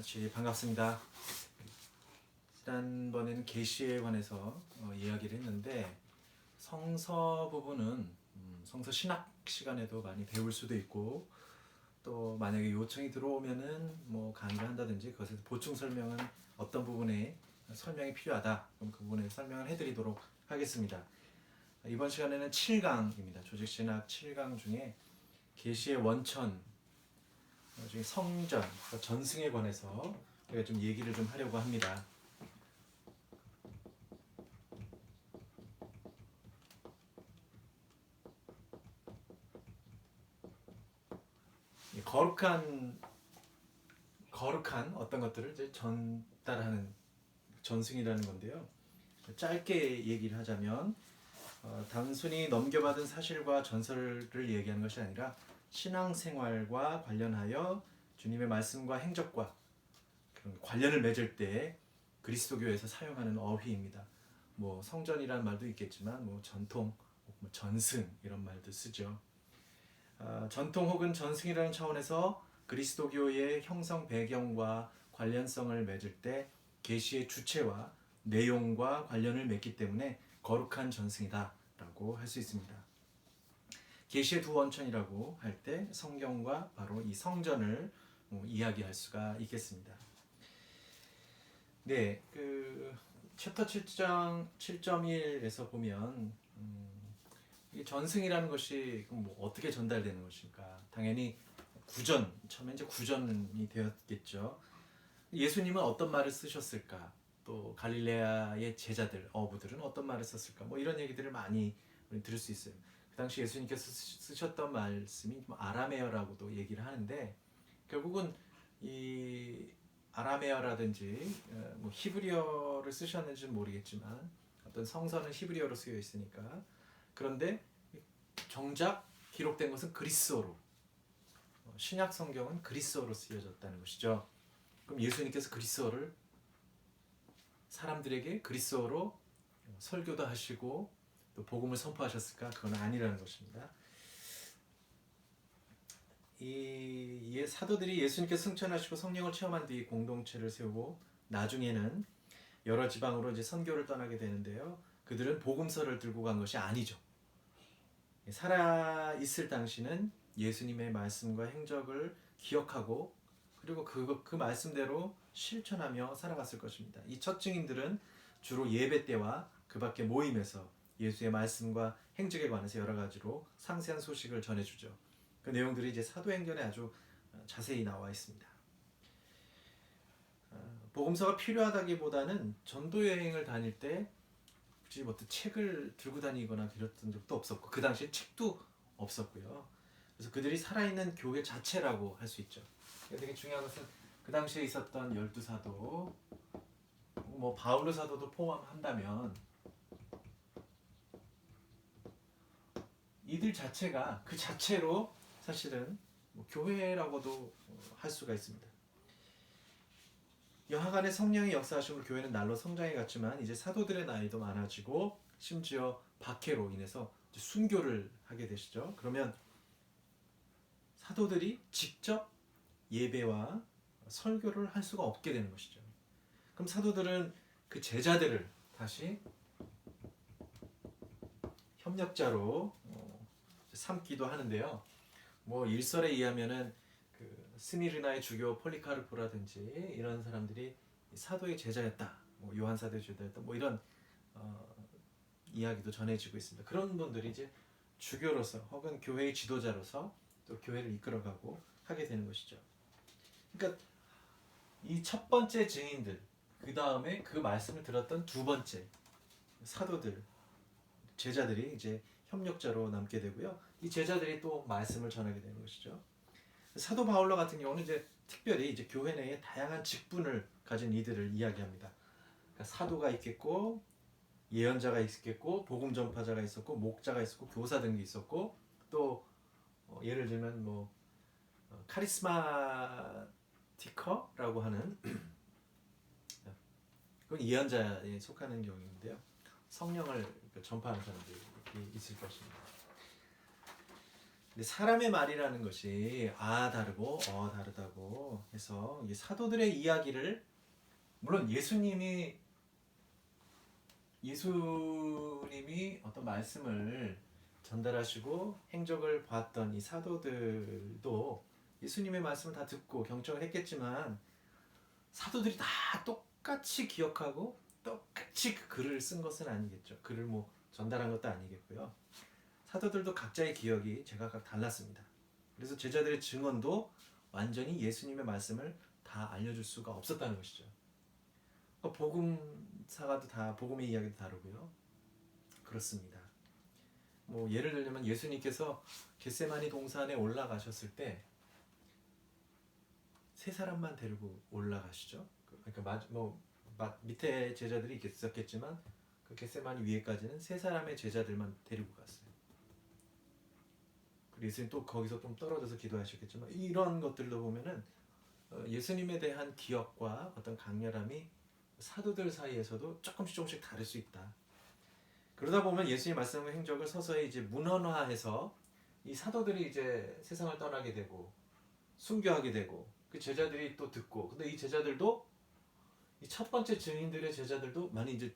같이 반갑습니다. 지난번에는 계시에 관해서 이야기를 했는데 성서 부분은 성서 신학 시간에도 많이 배울 수도 있고 또 만약에 요청이 들어오면은 뭐 강의를 한다든지 그것에 보충 설명은 어떤 부분에 설명이 필요하다 그럼 그 부분에 설명을 해드리도록 하겠습니다. 이번 시간에는 7강입니다. 조직신학 7강 중에 계시의 원천 중에 성전, 전승에 관해서 우리가 좀 얘기를 좀 하려고 합니다. 거룩한 어떤 것들을 이제 전달하는 전승이라는 건데요. 짧게 얘기를 하자면 단순히 넘겨받은 사실과 전설을 얘기하는 것이 아니라 신앙생활과 관련하여 주님의 말씀과 행적과 관련을 맺을 때 그리스도교에서 사용하는 어휘입니다. 뭐 성전이라는 말도 있겠지만 뭐 전통, 뭐 전승 이런 말도 쓰죠. 전통 혹은 전승이라는 차원에서 그리스도교의 형성 배경과 관련성을 맺을 때 계시의 주체와 내용과 관련을 맺기 때문에 거룩한 전승이다라고 할 수 있습니다. 계시의 두 원천이라고 할 때 성경과 바로 이 성전을 이야기할 수가 있겠습니다. 네, 챕터 7장 7.1에서 보면 이 전승이라는 것이 뭐 어떻게 전달되는 것일까? 당연히 처음에 이제 구전이 되었겠죠. 예수님은 어떤 말을 쓰셨을까? 또 갈릴레아의 제자들, 어부들은 어떤 말을 썼을까? 뭐 이런 얘기들을 많이 들을 수 있어요. 그 당시 예수님께서 쓰셨던 말씀이 아람에어라고도 얘기를 하는데 결국은 이 아람에어라든지 뭐 히브리어를 쓰셨는지는 모르겠지만 어떤 성서는 히브리어로 쓰여 있으니까 그런데 정작 기록된 것은 그리스어로 신약 성경은 그리스어로 쓰여졌다는 것이죠. 그럼 예수님께서 그리스어를 사람들에게 그리스어로 설교도 하시고 또 복음을 선포하셨을까? 그건 아니라는 것입니다. 이 사도들이 예수님께서 승천하시고 성령을 체험한 뒤 공동체를 세우고 나중에는 여러 지방으로 이제 선교를 떠나게 되는데요. 그들은 복음서를 들고 간 것이 아니죠. 살아 있을 당시는 예수님의 말씀과 행적을 기억하고 그리고 그 말씀대로 실천하며 살아갔을 것입니다. 이 첫 증인들은 주로 예배 때와 그 밖의 모임에서 예수의 말씀과 행적에 관해서 여러 가지로 상세한 소식을 전해주죠. 그 내용들이 이제 사도행전에 아주 자세히 나와 있습니다. 복음서가 필요하다기보다는 전도 여행을 다닐 때 굳이 뭐 책을 들고 다니거나 그랬던 적도 없었고 그 당시에 책도 없었고요. 그래서 그들이 살아있는 교회 자체라고 할 수 있죠. 되게 중요한 것은 그 당시에 있었던 12사도 뭐 바울로 사도도 포함한다면 이들 자체가 그 자체로 사실은 뭐 교회라고도 할 수가 있습니다. 여하간의 성령의 역사하심으로 교회는 날로 성장해 갔지만 이제 사도들의 나이도 많아지고 심지어 박해로 인해서 순교를 하게 되시죠. 그러면 사도들이 직접 예배와 설교를 할 수가 없게 되는 것이죠. 그럼 사도들은 그 제자들을 다시 협력자로 삼기도 하는데요. 뭐 일설에 의하면은 스미르나의 주교 폴리카르포라든지 이런 사람들이 사도의 제자였다, 뭐 요한 사도의 제자였다, 뭐 이런 이야기도 전해지고 있습니다. 그런 분들이 이제 주교로서 혹은 교회의 지도자로서 또 교회를 이끌어가고 하게 되는 것이죠. 그러니까 이 첫 번째 증인들, 그 다음에 그 말씀을 들었던 두 번째 사도들, 제자들이 이제 협력자로 남게 되고요. 이 제자들이 또 말씀을 전하게 되는 것이죠. 사도 바울로 같은 경우는 이제 특별히 이제 교회 내에 다양한 직분을 가진 이들을 이야기합니다. 그러니까 사도가 있겠고, 예언자가 있겠고, 복음 전파자가 있었고, 목자가 있었고, 교사 등이 있었고, 또 예를 들면 뭐 카리스마티커라고 하는 그건 예언자에 속하는 경우인데요. 성령을 전파하는 사람들이 있을 것입니다. 근데 사람의 말이라는 것이 다르고 다르다고 해서 이 사도들의 이야기를 물론 예수님이 어떤 말씀을 전달하시고 행적을 봤던 이 사도들도 예수님의 말씀을 다 듣고 경청을 했겠지만 사도들이 다 똑같이 기억하고 똑같이 그 글을 쓴 것은 아니겠죠. 글을 뭐 전달한 것도 아니겠고요. 사도들도 각자의 기억이 제각각 달랐습니다. 그래서 제자들의 증언도 완전히 예수님의 말씀을 다 알려줄 수가 없었다는 것이죠. 복음사가도 다 복음의 이야기도 다르고요. 그렇습니다. 뭐 예를 들면 예수님께서 겟세마니 동산에 올라가셨을 때 세 사람만 데리고 올라가시죠. 그러니까 밑에 제자들이 있었겠지만 그 겟세마니 위에까지는 세 사람의 제자들만 데리고 갔어요. 예수님 또 거기서 좀 떨어져서 기도하셨겠지만 이런 것들도 보면은 예수님에 대한 기억과 어떤 강렬함이 사도들 사이에서도 조금씩 다를 수 있다. 그러다 보면 예수님 말씀과 행적을 서서히 이제 문헌화해서 이 사도들이 이제 세상을 떠나게 되고 순교하게 되고 그 제자들이 또 듣고 근데 이 제자들도 이 첫 번째 증인들의 제자들도 많이 이제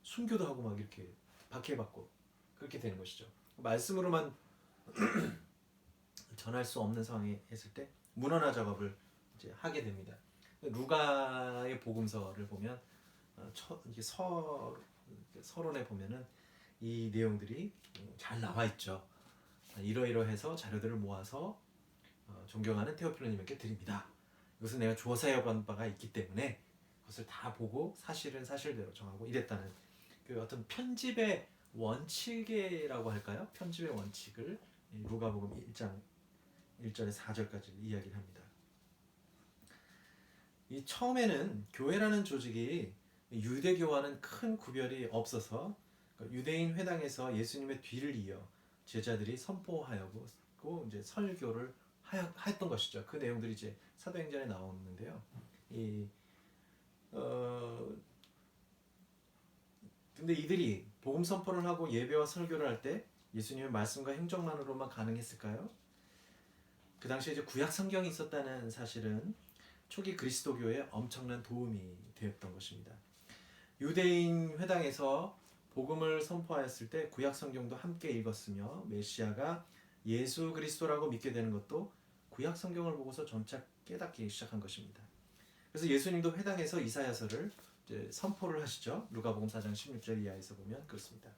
순교도 하고 막 이렇게 박해받고 그렇게 되는 것이죠. 말씀으로만 전할 수 없는 상황에 했을 때 문헌화 작업을 이제 하게 됩니다. 루가의 복음서를 보면 서론에 보면은 이 내용들이 잘 나와 있죠. 이러이러해서 자료들을 모아서 존경하는 테오필로님에게 드립니다. 이것은 내가 조사해본 바가 있기 때문에 그것을 다 보고 사실은 사실대로 정하고 이랬다는 그 어떤 편집의 원칙이라고 할까요? 편집의 원칙을 루가복음 1장 1절에서 4절까지 이야기를 합니다. 이 처음에는 교회라는 조직이 유대교와는 큰 구별이 없어서 유대인 회당에서 예수님의 뒤를 이어 제자들이 선포하였고 이제 설교를 했던 것이죠. 그 내용들이 이제 사도행전에 나오는데요. 근데 이들이 복음 선포를 하고 예배와 설교를 할 때 예수님의 말씀과 행적만으로만 가능했을까요? 그 당시에 이제 구약 성경이 있었다는 사실은 초기 그리스도교에 엄청난 도움이 되었던 것입니다. 유대인 회당에서 복음을 선포하였을 때 구약 성경도 함께 읽었으며 메시아가 예수 그리스도라고 믿게 되는 것도 구약 성경을 보고서 점차 깨닫기 시작한 것입니다. 그래서 예수님도 회당에서 이사야서를 이제 선포를 하시죠. 루가복음 4장 16절 이하에서 보면 그렇습니다.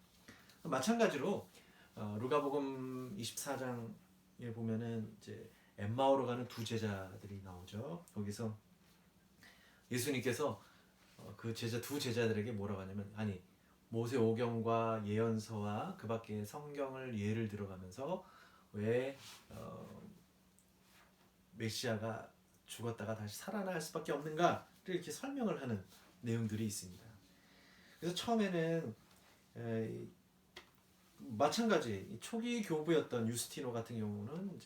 마찬가지로 루가복음 24장에 보면은 이제 엠마오로 가는 두 제자들이 나오죠. 거기서 예수님께서 그 두 제자들에게 뭐라고 하냐면 모세 오경과 예언서와 그 밖에 성경을 예를 들어가면서 왜 메시아가 죽었다가 다시 살아날 수밖에 없는가를 이렇게 설명을 하는 내용들이 있습니다. 그래서 처음에는 마찬가지 초기 교부였던 유스티노 같은 경우는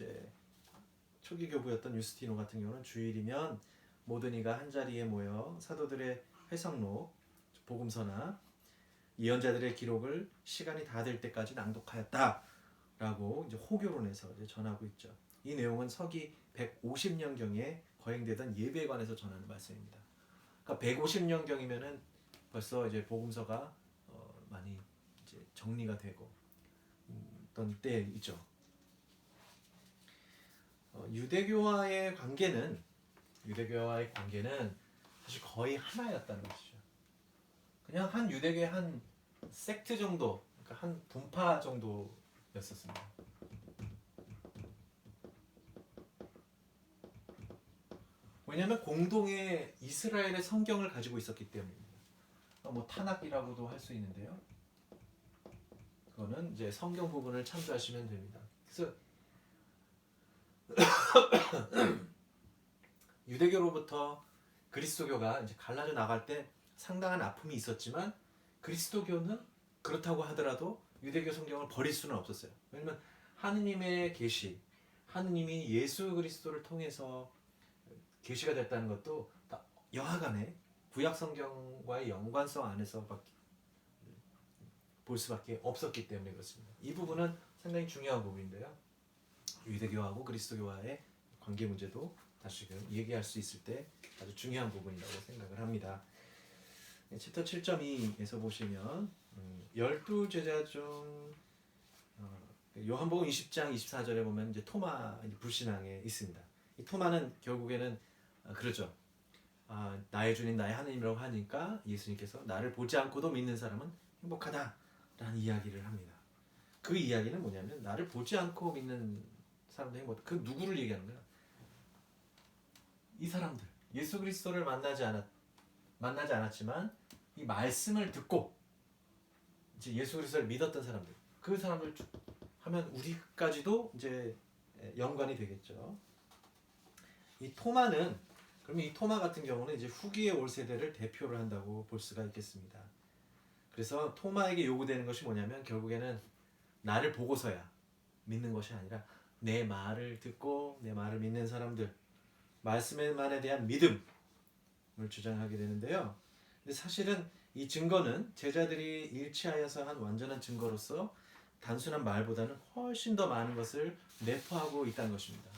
주일이면 모든 이가 한 자리에 모여 사도들의 회상록, 복음서나 예언자들의 기록을 시간이 다 될 때까지 낭독하였다라고 이제 호교론에서 이제 전하고 있죠. 이 내용은 서기 150년경에 거행되던 예배에 관해서 전하는 말씀입니다. 그러니까 150년경이면은 벌써 이제 복음서가 많이 이제 정리가 되고 어떤 때이죠. 유대교와의 관계는 사실 거의 하나였다는 것이죠. 그냥 한 유대교의 한 섹트 정도, 그러니까 한 분파 정도였었습니다. 왜냐하면 공동의 이스라엘의 성경을 가지고 있었기 때문입니다. 뭐 타낙이라고도 할 수 있는데요. 그거는 이제 성경 부분을 참조하시면 됩니다. 그래서 유대교로부터 그리스도교가 이제 갈라져 나갈 때 상당한 아픔이 있었지만 그리스도교는 그렇다고 하더라도 유대교 성경을 버릴 수는 없었어요. 왜냐하면 하느님의 계시, 하느님이 예수 그리스도를 통해서 계시가 됐다는 것도 다 여하간에 구약 성경과의 연관성 안에서 볼 수밖에 없었기 때문에 그렇습니다. 이 부분은 상당히 중요한 부분인데요. 유대교하고 그리스도교와의 관계 문제도 다시금 얘기할 수 있을 때 아주 중요한 부분이라고 생각을 합니다. 챕터 7.2에서 보시면 12제자 중 요한복음 20장 24절에 보면 이제 토마 불신앙에 있습니다. 이 토마는 결국에는 그러죠. 나의 주님 나의 하나님이라고 하니까 예수님께서 나를 보지 않고도 믿는 사람은 행복하다라는 이야기를 합니다. 그 이야기는 뭐냐면 나를 보지 않고 믿는 사람도 행복하다. 그 누구를 얘기하는 거야? 이 사람들. 예수 그리스도를 만나지 않았지만 이 말씀을 듣고 이제 예수 그리스도를 믿었던 사람들. 그 사람을 하면 우리까지도 이제 연관이 되겠죠. 이 토마는 그러면 이 토마 같은 경우는 이제 후기에 올 세대를 대표를 한다고 볼 수가 있겠습니다. 그래서 토마에게 요구되는 것이 뭐냐면 결국에는 나를 보고서야 믿는 것이 아니라 내 말을 듣고 내 말을 믿는 사람들 말씀에만에 대한 믿음을 주장하게 되는데요. 근데 사실은 이 증거는 제자들이 일치하여서 한 완전한 증거로서 단순한 말보다는 훨씬 더 많은 것을 내포하고 있다는 것입니다.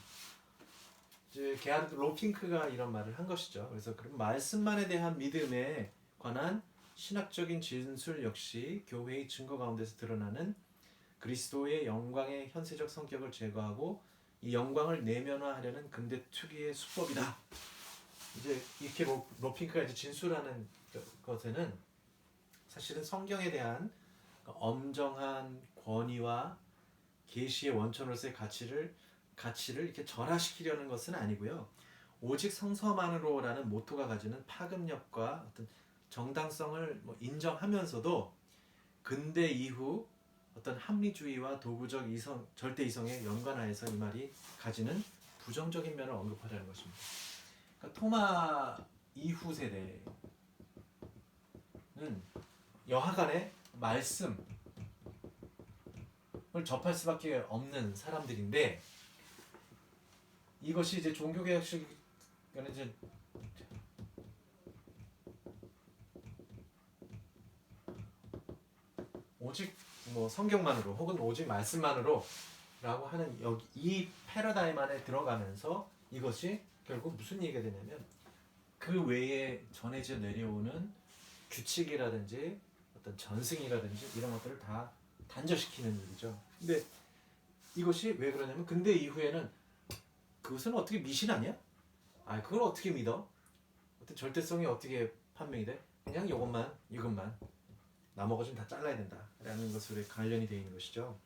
이제 게하르트 로핑크가 이런 말을 한 것이죠. 그래서 그럼 말씀만에 대한 믿음에 관한 신학적인 진술 역시 교회의 증거 가운데서 드러나는 그리스도의 영광의 현세적 성격을 제거하고 이 영광을 내면화하려는 근대 특유의 수법이다. 이제 이렇게 로핑크가 이제 진술하는 것에는 사실은 성경에 대한 엄정한 권위와 계시의 원천으로서의 가치를 이렇게 절하시키려는 것은 아니고요. 오직 성서만으로라는 모토가 가지는 파급력과 어떤 정당성을 인정하면서도 근대 이후 어떤 합리주의와 도구적 절대 이성에 연관하여서 이 말이 가지는 부정적인 면을 언급하려는 것입니다. 그러니까 토마 이후 세대는 여하간에 말씀을 접할 수밖에 없는 사람들인데 이것이 이제 종교개혁식 이제 오직 성경만으로 혹은 오직 말씀만으로 라고 하는 이 패러다임 안에 들어가면서 이것이 결국 무슨 얘기가 되냐면 그 외에 전해져 내려오는 규칙이라든지 어떤 전승이라든지 이런 것들을 다 단절시키는 일이죠. 근데 이것이 왜 그러냐면 근대 이후에는 그것은 어떻게 미신 아니야? 그걸 어떻게 믿어? 어떤 절대성이 어떻게 판명이 돼? 그냥 이것만 나머지는 다 잘라야 된다라는 것으로 관련이 되어 있는 것이죠.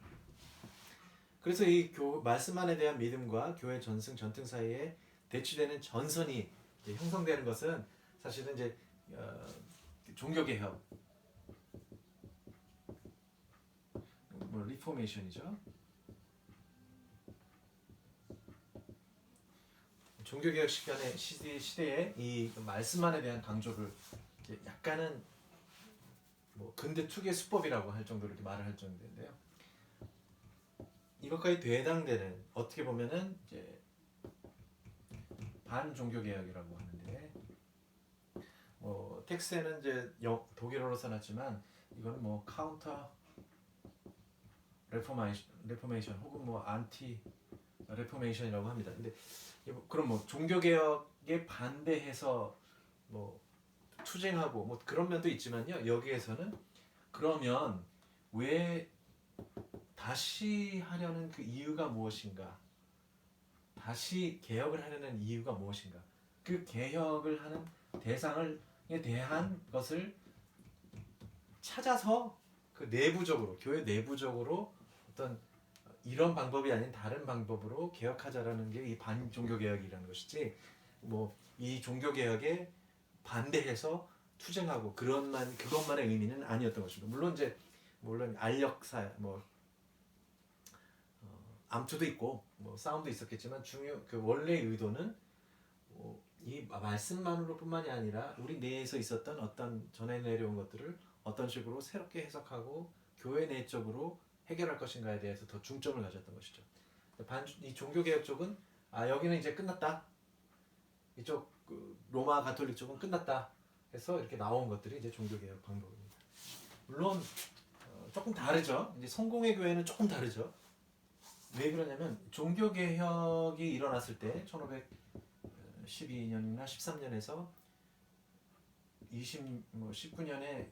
그래서 이 말씀만에 대한 믿음과 교회 전승 전등 사이에 대치되는 전선이 이제 형성되는 것은 사실은 이제 종교개혁, 리포메이션이죠. 종교개혁 시대에 이 말씀만에 대한 강조를 약간은 근대 특유의 수법이라고 할 정도로 이렇게 말을 할 정도인데요. 이것까지 되당되는 어떻게 보면은 이제 반종교개혁이라고 하는데 텍스트에는 이제 독일어로 써놨지만 이거는 카운터 레포메이션 혹은 안티 레포메이션이라고 합니다. 근데 그럼 종교개혁에 반대해서 투쟁하고 그런 면도 있지만요. 여기에서는 그러면 왜 다시 하려는 그 이유가 무엇인가? 다시 개혁을 하려는 이유가 무엇인가? 그 개혁을 하는 대상에 대한 것을 찾아서 그 내부적으로 교회 내부적으로 어떤 이런 방법이 아닌 다른 방법으로 개혁하자라는 게 이 반종교개혁이라는 것이지 이 종교개혁에 반대해서 투쟁하고 그것만의 의미는 아니었던 것입니다. 물론 알력사 암투도 있고 싸움도 있었겠지만 그 원래의 의도는 이 말씀만으로뿐만이 아니라 우리 내에서 있었던 어떤 전해 내려온 것들을 어떤 식으로 새롭게 해석하고 교회 내적으로 해결할 것인가에 대해서 더 중점을 가졌던 것이죠. 이 종교개혁 쪽은 여기는 이제 끝났다. 이쪽 로마 가톨릭 쪽은 끝났다. 해서 이렇게 나온 것들이 이제 종교개혁 방법입니다. 물론 조금 다르죠. 이제 성공의 교회는 조금 다르죠. 왜 그러냐면 종교 개혁이 일어났을 때 1512년이나 13년에서 19년에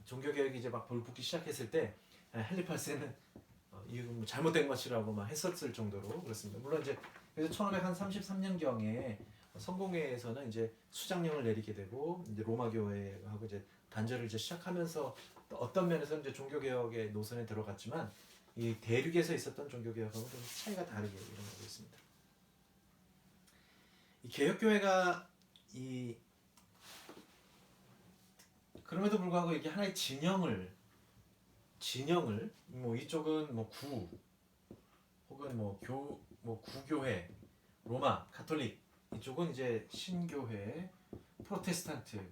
종교 개혁이 이제 막 불붙기 시작했을 때 헨리 8세는 이거 뭐 잘못된 것이라고 막 했었을 정도로 그렇습니다. 물론 이제 그래서 1533년경에 성공회에서는 이제 수장령을 내리게 되고 이제 로마 교회하고 이제 단절을 이제 시작하면서 어떤 면에서 이제 종교 개혁의 노선에 들어갔지만 이 대륙에서 있었던 종교 개혁하고 좀 차이가 다르게 일어나고 있습니다. 이 개혁 교회가 이 그럼에도 불구하고 이게 하나의 진영을 뭐 이쪽은 뭐 구 혹은 뭐 구교회 로마 가톨릭 이쪽은 이제 신교회 프로테스탄트라고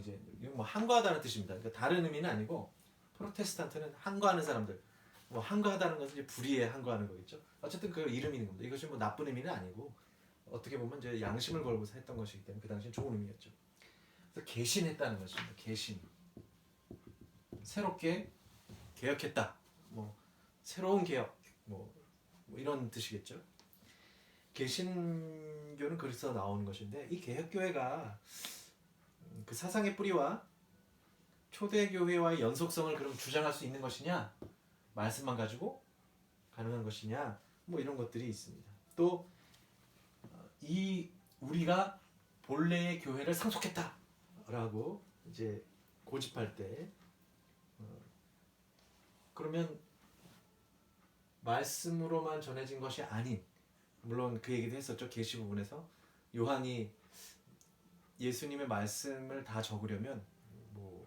이제 이건 뭐 한거하다는 뜻입니다. 그러니까 다른 의미는 아니고 프로테스탄트는 한거하는 사람들 뭐 한거하다는 것은 이제 불의에 한거하는 거겠죠. 어쨌든 그 이름이 있는 겁니다. 이것이 뭐 나쁜 의미는 아니고 어떻게 보면 이제 양심을 걸고서 했던 것이기 때문에 그 당시엔 좋은 의미였죠. 그래서 개신했다는 것입니다. 개신. 새롭게 개혁했다. 뭐 새로운 개혁. 뭐 이런 뜻이겠죠. 개신교는 그래서 나오는 것인데 이 개혁교회가 그 사상의 뿌리와 초대교회와의 연속성을 그럼 주장할 수 있는 것이냐? 말씀만 가지고 가능한 것이냐? 뭐 이런 것들이 있습니다. 또 이 우리가 본래의 교회를 상속했다라고 이제 고집할 때 그러면 말씀으로만 전해진 것이 아닌 물론 그 얘기도 했었죠. 계시 부분에서 요한이 예수님의 말씀을 다 적으려면 뭐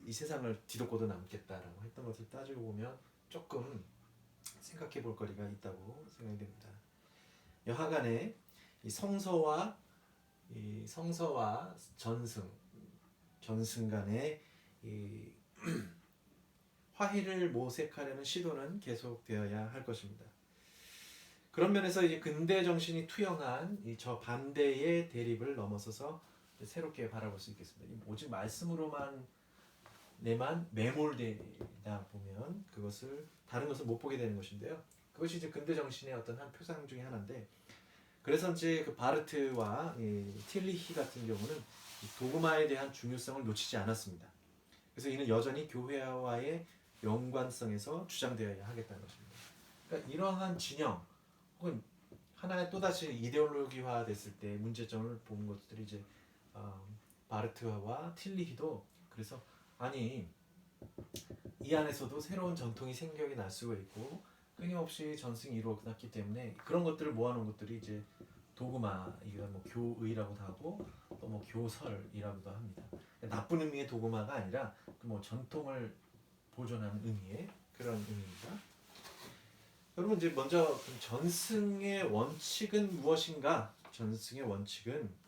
이 세상을 뒤덮고도 남겠다라고 했던 것을 따지고 보면 조금 생각해 볼 거리가 있다고 생각이 됩니다. 여하간에 이 성서와 전승 간의 이 화해를 모색하려는 시도는 계속되어야 할 것입니다. 그런 면에서 이제 근대 정신이 투영한 이 저 반대의 대립을 넘어서서 새롭게 바라볼 수 있겠습니다. 오직 말씀으로만 내만 매몰되다 보면 그것을 다른 것을 못 보게 되는 것인데요. 그것이 이제 근대 정신의 어떤 한 표상 중에 하나인데 그래서 이제 그 바르트와 틸리히 같은 경우는 도그마에 대한 중요성을 놓치지 않았습니다. 그래서 이는 여전히 교회와의 연관성에서 주장되어야 하겠다는 것입니다. 그러니까 이러한 진영 혹은 하나의 또다시 이데올로기화 됐을 때 문제점을 본 것들이 이제 바르트와 틸리히도 그래서 아니 이 안에서도 새로운 전통이 생겨이 날 수가 있고 끊임없이 전승이 이루어졌기 때문에 그런 것들을 모아놓은 것들이 이제 도그마 이게 뭐 교의라고도 하고 또 뭐 교설이라고도 합니다. 나쁜 의미의 도그마가 아니라 뭐 전통을 보존하는 의미의 그런 의미입니다. 여러분 이제 먼저 전승의 원칙은 무엇인가? 전승의 원칙은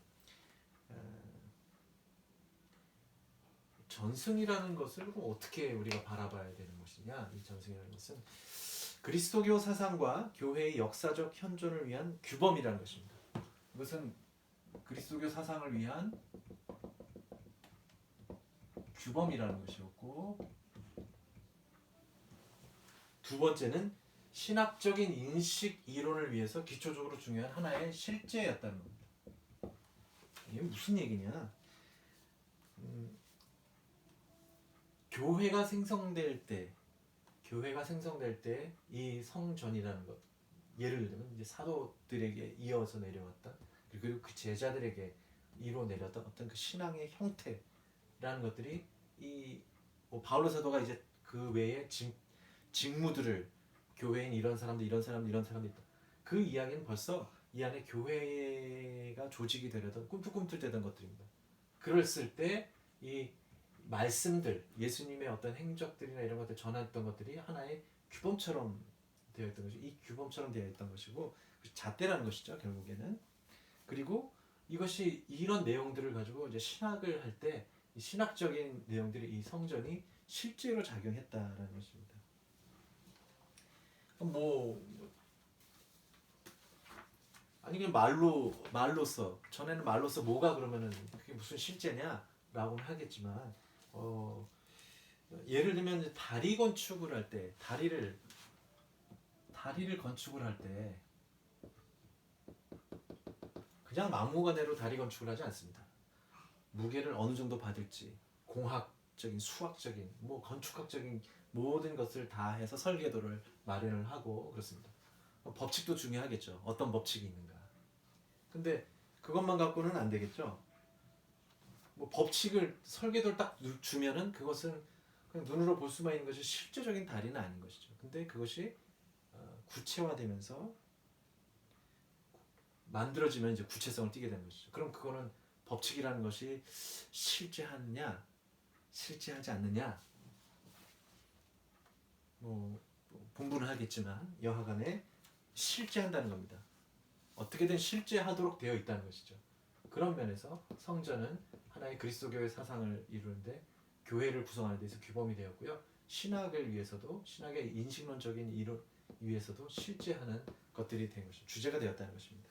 전승이라는 것을 어떻게 우리가 바라봐야 되는 것이냐? 이 전승이라는 것은 그리스도교 사상과 교회의 역사적 현존을 위한 규범이라는 것입니다. 이것은 그리스도교 사상을 위한 규범이라는 것이었고 두 번째는 신학적인 인식 이론을 위해서 기초적으로 중요한 하나의 실제였다는 겁니다. 이게 무슨 얘기냐? 교회가 생성될 때 이 성전이라는 것, 예를 들면 이제 사도들에게 이어서 내려왔던 그리고 그 제자들에게 이뤄내렸던 어떤 그 신앙의 형태라는 것들이 뭐 바울로 사도가 이제 그 외에 직무들을 교회인 이런 사람들 있다. 그 이야기는 벌써 이 안에 교회가 조직이 되려던 꿈틀꿈틀대던 것들입니다. 그랬을 때 이 말씀들, 예수님의 어떤 행적들이나 이런 것들 전했던 것들이 하나의 규범처럼 되어 있던 것이 이 규범처럼 되어 있던 것이고 잣대라는 것이죠 결국에는. 그리고 이것이 이런 내용들을 가지고 이제 신학을 할 때 신학적인 내용들이 이 성전이 실제로 작용했다라는 것입니다. 아니 그냥 말로써 전에는 말로써 뭐가 그러면은 그게 무슨 실제냐라고는 하겠지만 예를 들면 다리 건축을 할 때 다리를 다리를 건축을 할 때 그냥 막무가내로 다리 건축을 하지 않습니다. 무게를 어느 정도 받을지 공학적인, 수학적인, 뭐 건축학적인 모든 것을 다 해서 설계도를 마련을 하고 그렇습니다. 법칙도 중요하겠죠. 어떤 법칙이 있는가. 근데 그것만 갖고는 안 되겠죠. 뭐 법칙을 설계도를 딱 주면은 그것은 그냥 눈으로 볼 수만 있는 것이 실제적인 다리는 아닌 것이죠. 근데 그것이 구체화되면서 만들어지면 이제 구체성을 띠게 되는 것이죠. 그럼 그거는 법칙이라는 것이 실제하느냐, 실제하지 않느냐, 뭐 분분은 하겠지만 여하간에 실제한다는 겁니다. 어떻게든 실제하도록 되어 있다는 것이죠. 그런 면에서 성전은 하나의 그리스도교의 사상을 이루는데 교회를 구성하는 데서 규범이 되었고요. 신학을 위해서도 신학의 인식론적인 이론 위해서도 실제하는 것들이 된 것이죠. 주제가 되었다는 것입니다.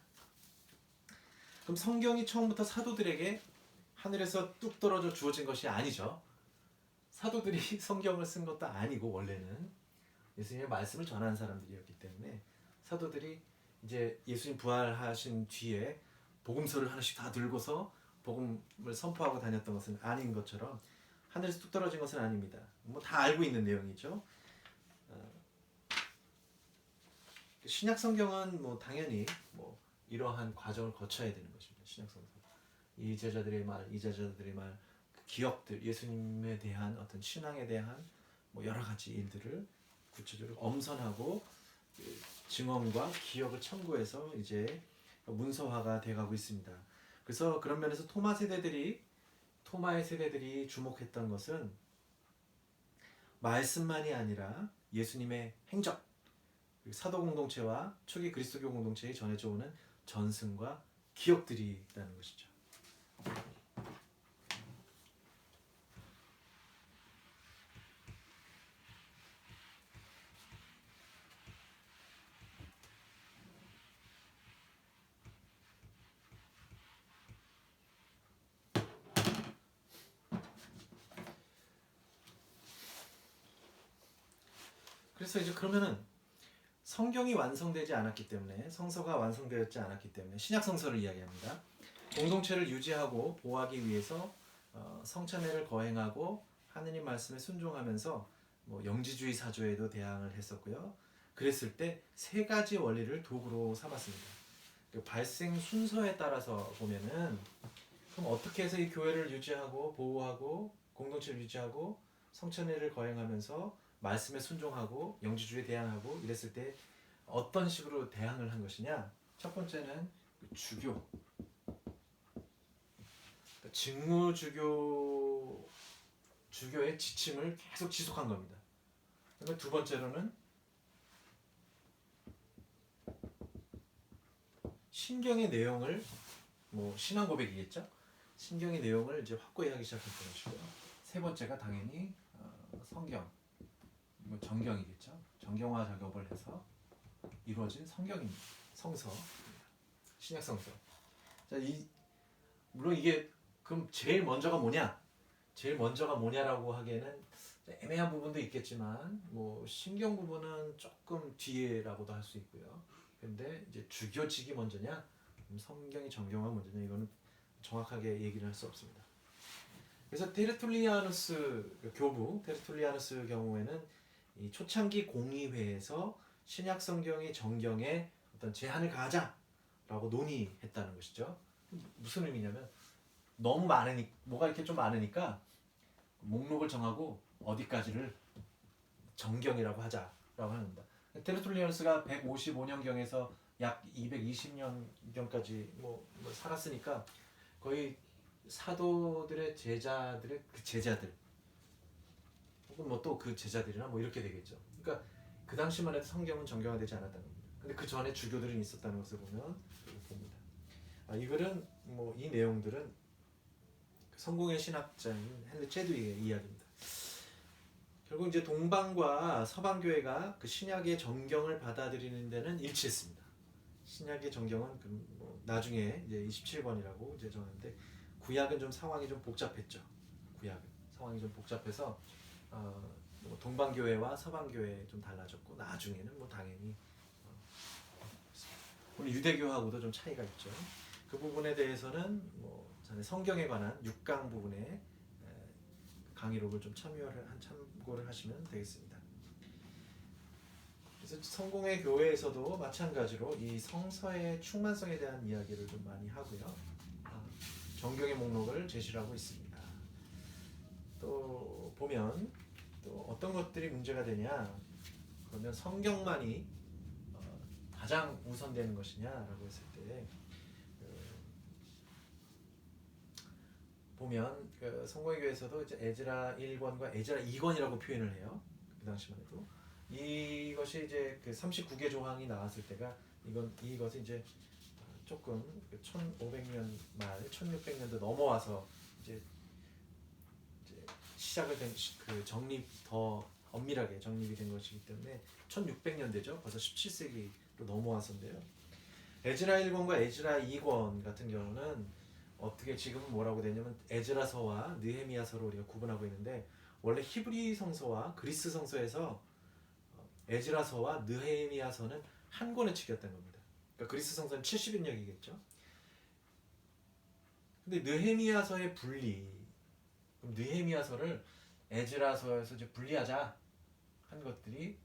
그럼 성경이 처음부터 사도들에게 하늘에서 뚝 떨어져 주어진 것이 아니죠. 사도들이 성경을 쓴 것도 아니고 원래는 예수님의 말씀을 전하는 사람들이었기 때문에 사도들이 이제 예수님 부활하신 뒤에 복음서를 하나씩 다 들고서 복음을 선포하고 다녔던 것은 아닌 것처럼 하늘에서 뚝 떨어진 것은 아닙니다. 뭐 다 알고 있는 내용이죠. 신약 성경은 뭐 당연히 뭐 이러한 과정을 거쳐야 되는 것입니다. 신약 성경 이 제자들의 말, 이 제자들의 말, 그 기억들, 예수님에 대한 어떤 신앙에 대한 뭐 여러 가지 일들을 구체적으로 엄선하고 증언과 기억을 첨부해서 이제 문서화가 돼가고 있습니다. 그래서 그런 면에서 토마의 세대들이 주목했던 것은 말씀만이 아니라 예수님의 행적, 사도 공동체와 초기 그리스도교 공동체에 전해져 오는 전승과 기억들이라는 것이죠. 그래서 이제 그러면은 성경이 완성되지 않았기 때문에 성서가 완성되었지 않았기 때문에 신약 성서를 이야기합니다. 공동체를 유지하고 보호하기 위해서 성찬회를 거행하고 하느님 말씀에 순종하면서 뭐 영지주의 사조에도 대항을 했었고요. 그랬을 때 세 가지 원리를 도구로 삼았습니다. 그 발생 순서에 따라서 보면은 그럼 어떻게 해서 이 교회를 유지하고 보호하고 공동체를 유지하고 성찬회를 거행하면서 말씀에 순종하고 영지주의에 대항하고 이랬을 때 어떤 식으로 대항을 한 것이냐? 첫 번째는 주교, 주교의 지침을 계속 지속한 겁니다. 그리고 두 번째로는 신경의 내용을 뭐 신앙 고백이겠죠? 신경의 내용을 이제 확고히 하기 시작했던 것이고요. 세 번째가 당연히 성경, 뭐 정경이겠죠? 정경화 작업을 해서 이루어진 성경입니다. 성서, 신약 성서. 자, 물론 이게 그럼 제일 먼저가 뭐냐? 제일 먼저가 뭐냐라고 하기에는 애매한 부분도 있겠지만 뭐 신경 부분은 조금 뒤에라고도 할 수 있고요. 근데 이제 주교직이 먼저냐, 성경이 정경화 먼저냐 이거는 정확하게 얘기를 할 수 없습니다. 그래서 테르툴리아누스 교부 테르툴리아누스 경우에는 이 초창기 공의회에서 신약 성경이 정경에 어떤 제한을 가하자라고 논의했다는 것이죠. 무슨 의미냐면 너무 많으니 뭐가 이렇게 좀 많으니까 목록을 정하고 어디까지를 정경이라고 하자라고 하는 겁니다. 테르툴리아누스가 155년경에서 약 220년경까지 뭐 살았으니까 거의 사도들의 제자들의 그 제자들 혹은 뭐 또 그 제자들이나 뭐 이렇게 되겠죠. 그러니까 그 당시만 해도 성경은 정경화되지 않았다는 겁니다. 근데 그 전에 주교들은 있었다는 것을 보면 봅니다. 이 글은 뭐 이 내용들은 성공의 신학자인 헨리 체드윅의 이야기입니다. 결국 이제 동방과 서방 교회가 그 신약의 정경을 받아들이는 데는 일치했습니다. 신약의 정경은 뭐 나중에 이제 27권이라고 이제 정하는데 구약은 좀 상황이 좀 복잡했죠. 구약은 상황이 좀 복잡해서 뭐 동방 교회와 서방 교회 좀 달라졌고 나중에는 뭐 당연히 우리 유대교하고도 좀 차이가 있죠. 그 부분에 대해서는 뭐 전에 성경에 관한 6강 부분에 강의록을 좀 참고를 하시면 되겠습니다. 그래서 성공의 교회에서도 마찬가지로 이 성서의 충만성에 대한 이야기를 좀 많이 하고요. 정경의 목록을 제시를 하고 있습니다. 또 보면 또 어떤 것들이 문제가 되냐 그러면 성경만이 가장 우선되는 것이냐라고 했을 때 보면 성공의 교회에서도 이제 에즈라 1권과 에즈라 2권이라고 표현을 해요. 그 당시만 해도 이것이 이제 그 39개 조항이 나왔을 때가 이것이 이제 조금 1500년 말 1600년도 넘어와서 이제 시작을 된 그 정립 더 엄밀하게 정립이 된 것이기 때문에 1600년대죠. 벌써 17세기로 넘어와서인데요. 에즈라 1권과 에즈라 2권 같은 경우는 어떻게 지금은 뭐라고 되냐면 에즈라서와 느헤미야서로 우리가 구분하고 있는데 원래 히브리 성서와 그리스 성서에서 에즈라서와 느헤미야서는 한 권에 치겼던 겁니다. 그러니까 그리스 성서는 70인역이겠죠. 근데 느헤미야서의 분리, 그럼 느헤미야서를 에즈라서에서 이제 분리하자 한 것들이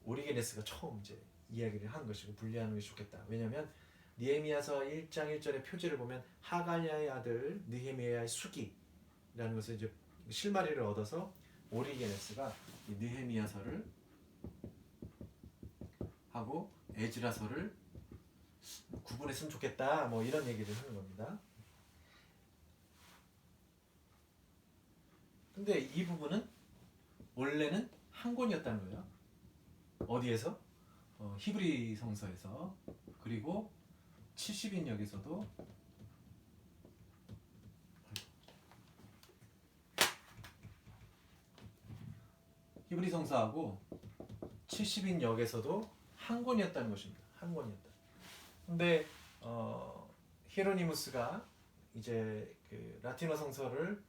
오리게네스가 처음 이제 이야기를 한 것이고 분리하는 것이 좋겠다. 왜냐하면 느헤미야서 1장 1절의 표지를 보면 하갈야의 아들 느헤미야의 수기라는 것을 이제 실마리를 얻어서 오리게네스가 이 느헤미야서를 하고 에즈라서를 구분했으면 좋겠다. 뭐 이런 얘기를 하는 겁니다. 근데 이 부분은 원래는 한 권이었다는 거예요. 어디에서? 히브리 성서에서 그리고 70인역에서도 히브리 성서하고 70인역에서도 한 권이었다는 것입니다. 한 권이었다. 근데 히에로니무스가 이제 그 라틴어 성서를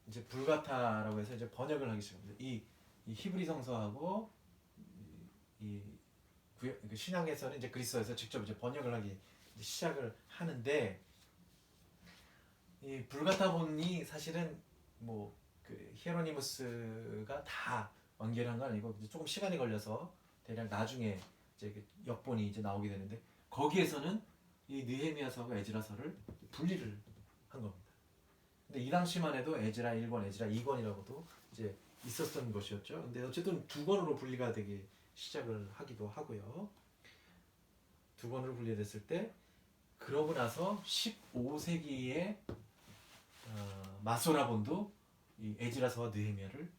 이제 불가타라고 해서 이제 번역을 하기 시작합니다. 이 히브리 성서하고 신약에서는 이제 그리스어에서 직접 이제 번역을 하기 시작을 하는데 이 불가타본이 사실은 뭐 그 히에로니무스가 다 완결한 건 아니고 조금 시간이 걸려서 대략 나중에 이제 그 역본이 이제 나오게 되는데 거기에서는 이 느헤미야서와 에즈라서를 분리를 한 겁니다. 근데 이 당시만 해도 에즈라 1권, 에즈라 2권이라고도 이제 있었던 것이었죠. 근데 어쨌든 두 권으로 분리가 되기 시작을 하기도 하고요. 두 권으로 분리됐을 때 그러고 나서 15세기에 마소라본도 이 에즈라서와 느헤미야를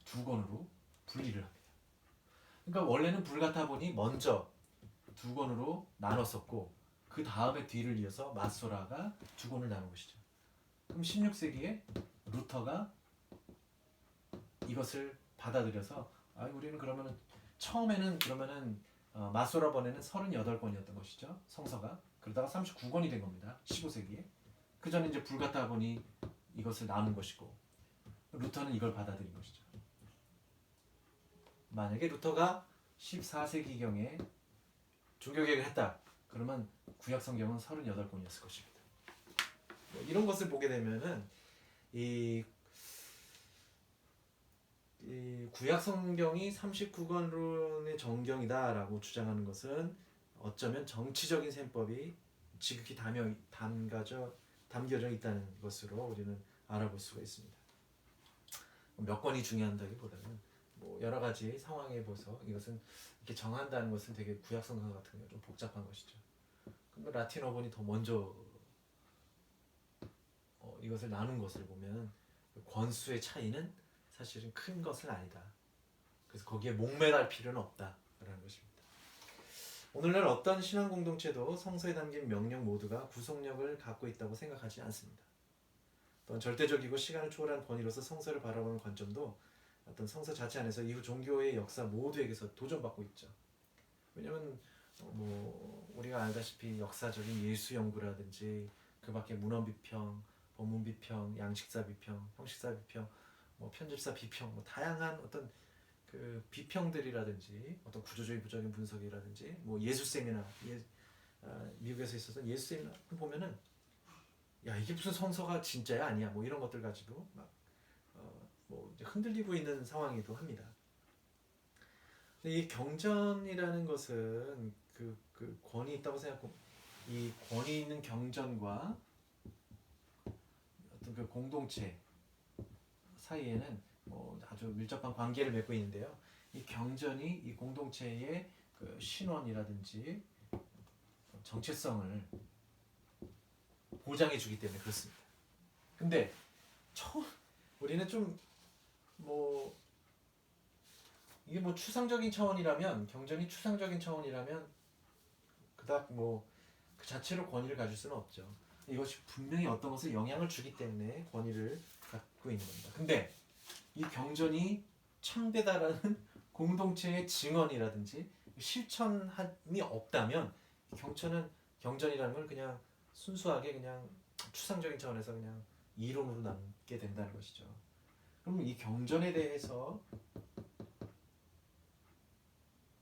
두 권으로 분리를 합니다. 그러니까 원래는 불가타본이 먼저 두 권으로 나눴었고 그 다음에 뒤를 이어서 마소라가 두 권을 나눈 것이죠. 그럼 16세기에 루터가 이것을 받아들여서 우리는 그러면은 처음에는 그러면은 마소라본에는 38권이었던 것이죠. 성서가. 그러다가 39권이 된 겁니다. 15세기에. 그 전에 이제 불가타본이 이것을 나눈 것이고 루터는 이걸 받아들인 것이죠. 만약에 루터가 14세기경에 종교개혁을 했다. 그러면 구약 성경은 38권이었을 것입니다. 이런 것을 보게 되면은 이 구약 성경이 39권론의 정경이다라고 주장하는 것은 어쩌면 정치적인 셈법이 지극히 담겨져 있다는 것으로 우리는 알아볼 수가 있습니다. 몇 권이 중요한다기보다는 뭐 여러 가지 상황에 보서 이것은 이렇게 정한다는 것은 되게 구약 성경 같은 경우 좀 복잡한 것이죠. 근데 라틴어본이 더 먼저 이것을 나눈 것을 보면 권수의 차이는 사실은 큰 것은 아니다. 그래서 거기에 목매달 필요는 없다라는 것입니다. 오늘날 어떤 신앙 공동체도 성서에 담긴 명령 모두가 구속력을 갖고 있다고 생각하지 않습니다. 또한 절대적이고 시간을 초월한 권위로서 성서를 바라보는 관점도 어떤 성서 자체 안에서 이후 종교의 역사 모두에게서 도전받고 있죠. 왜냐하면 뭐 우리가 알다시피 역사적인 예수 연구라든지 그 밖에 문헌 비평, 본문 비평, 양식사 비평, 형식사 비평, 뭐 편집사 비평, 뭐 다양한 어떤 그 그 비평들이라든지 어떤 구조적인 분석이라든지 뭐 예수 세미나 미국에서 있었던 예수 세미나 보면은 야 이게 무슨 성서가 진짜야 아니야 뭐 이런 것들 가지고 막 뭐 흔들리고 있는 상황이기도 합니다. 근데 이 경전이라는 것은 그 권위 있다고 생각하고 이 권위 있는 경전과 어떤 그 공동체 사이에는 뭐 아주 밀접한 관계를 맺고 있는데요. 이 경전이 이 공동체의 그 신원이라든지 정체성을 보장해 주기 때문에 그렇습니다. 근데 우리는 좀 뭐 이게 뭐 추상적인 차원이라면 경전이 추상적인 차원이라면 그닥 뭐 그 자체로 권위를 가질 수는 없죠. 이것이 분명히 어떤 것에 영향을 주기 때문에 권위를 갖고 있는 겁니다. 근데 이 경전이 참되다라는 공동체의 증언이라든지 실천함이 없다면 경전이라는 걸 그냥 순수하게 그냥 추상적인 차원에서 그냥 이론으로 남게 된다는 것이죠. 그럼 이 경전에 대해서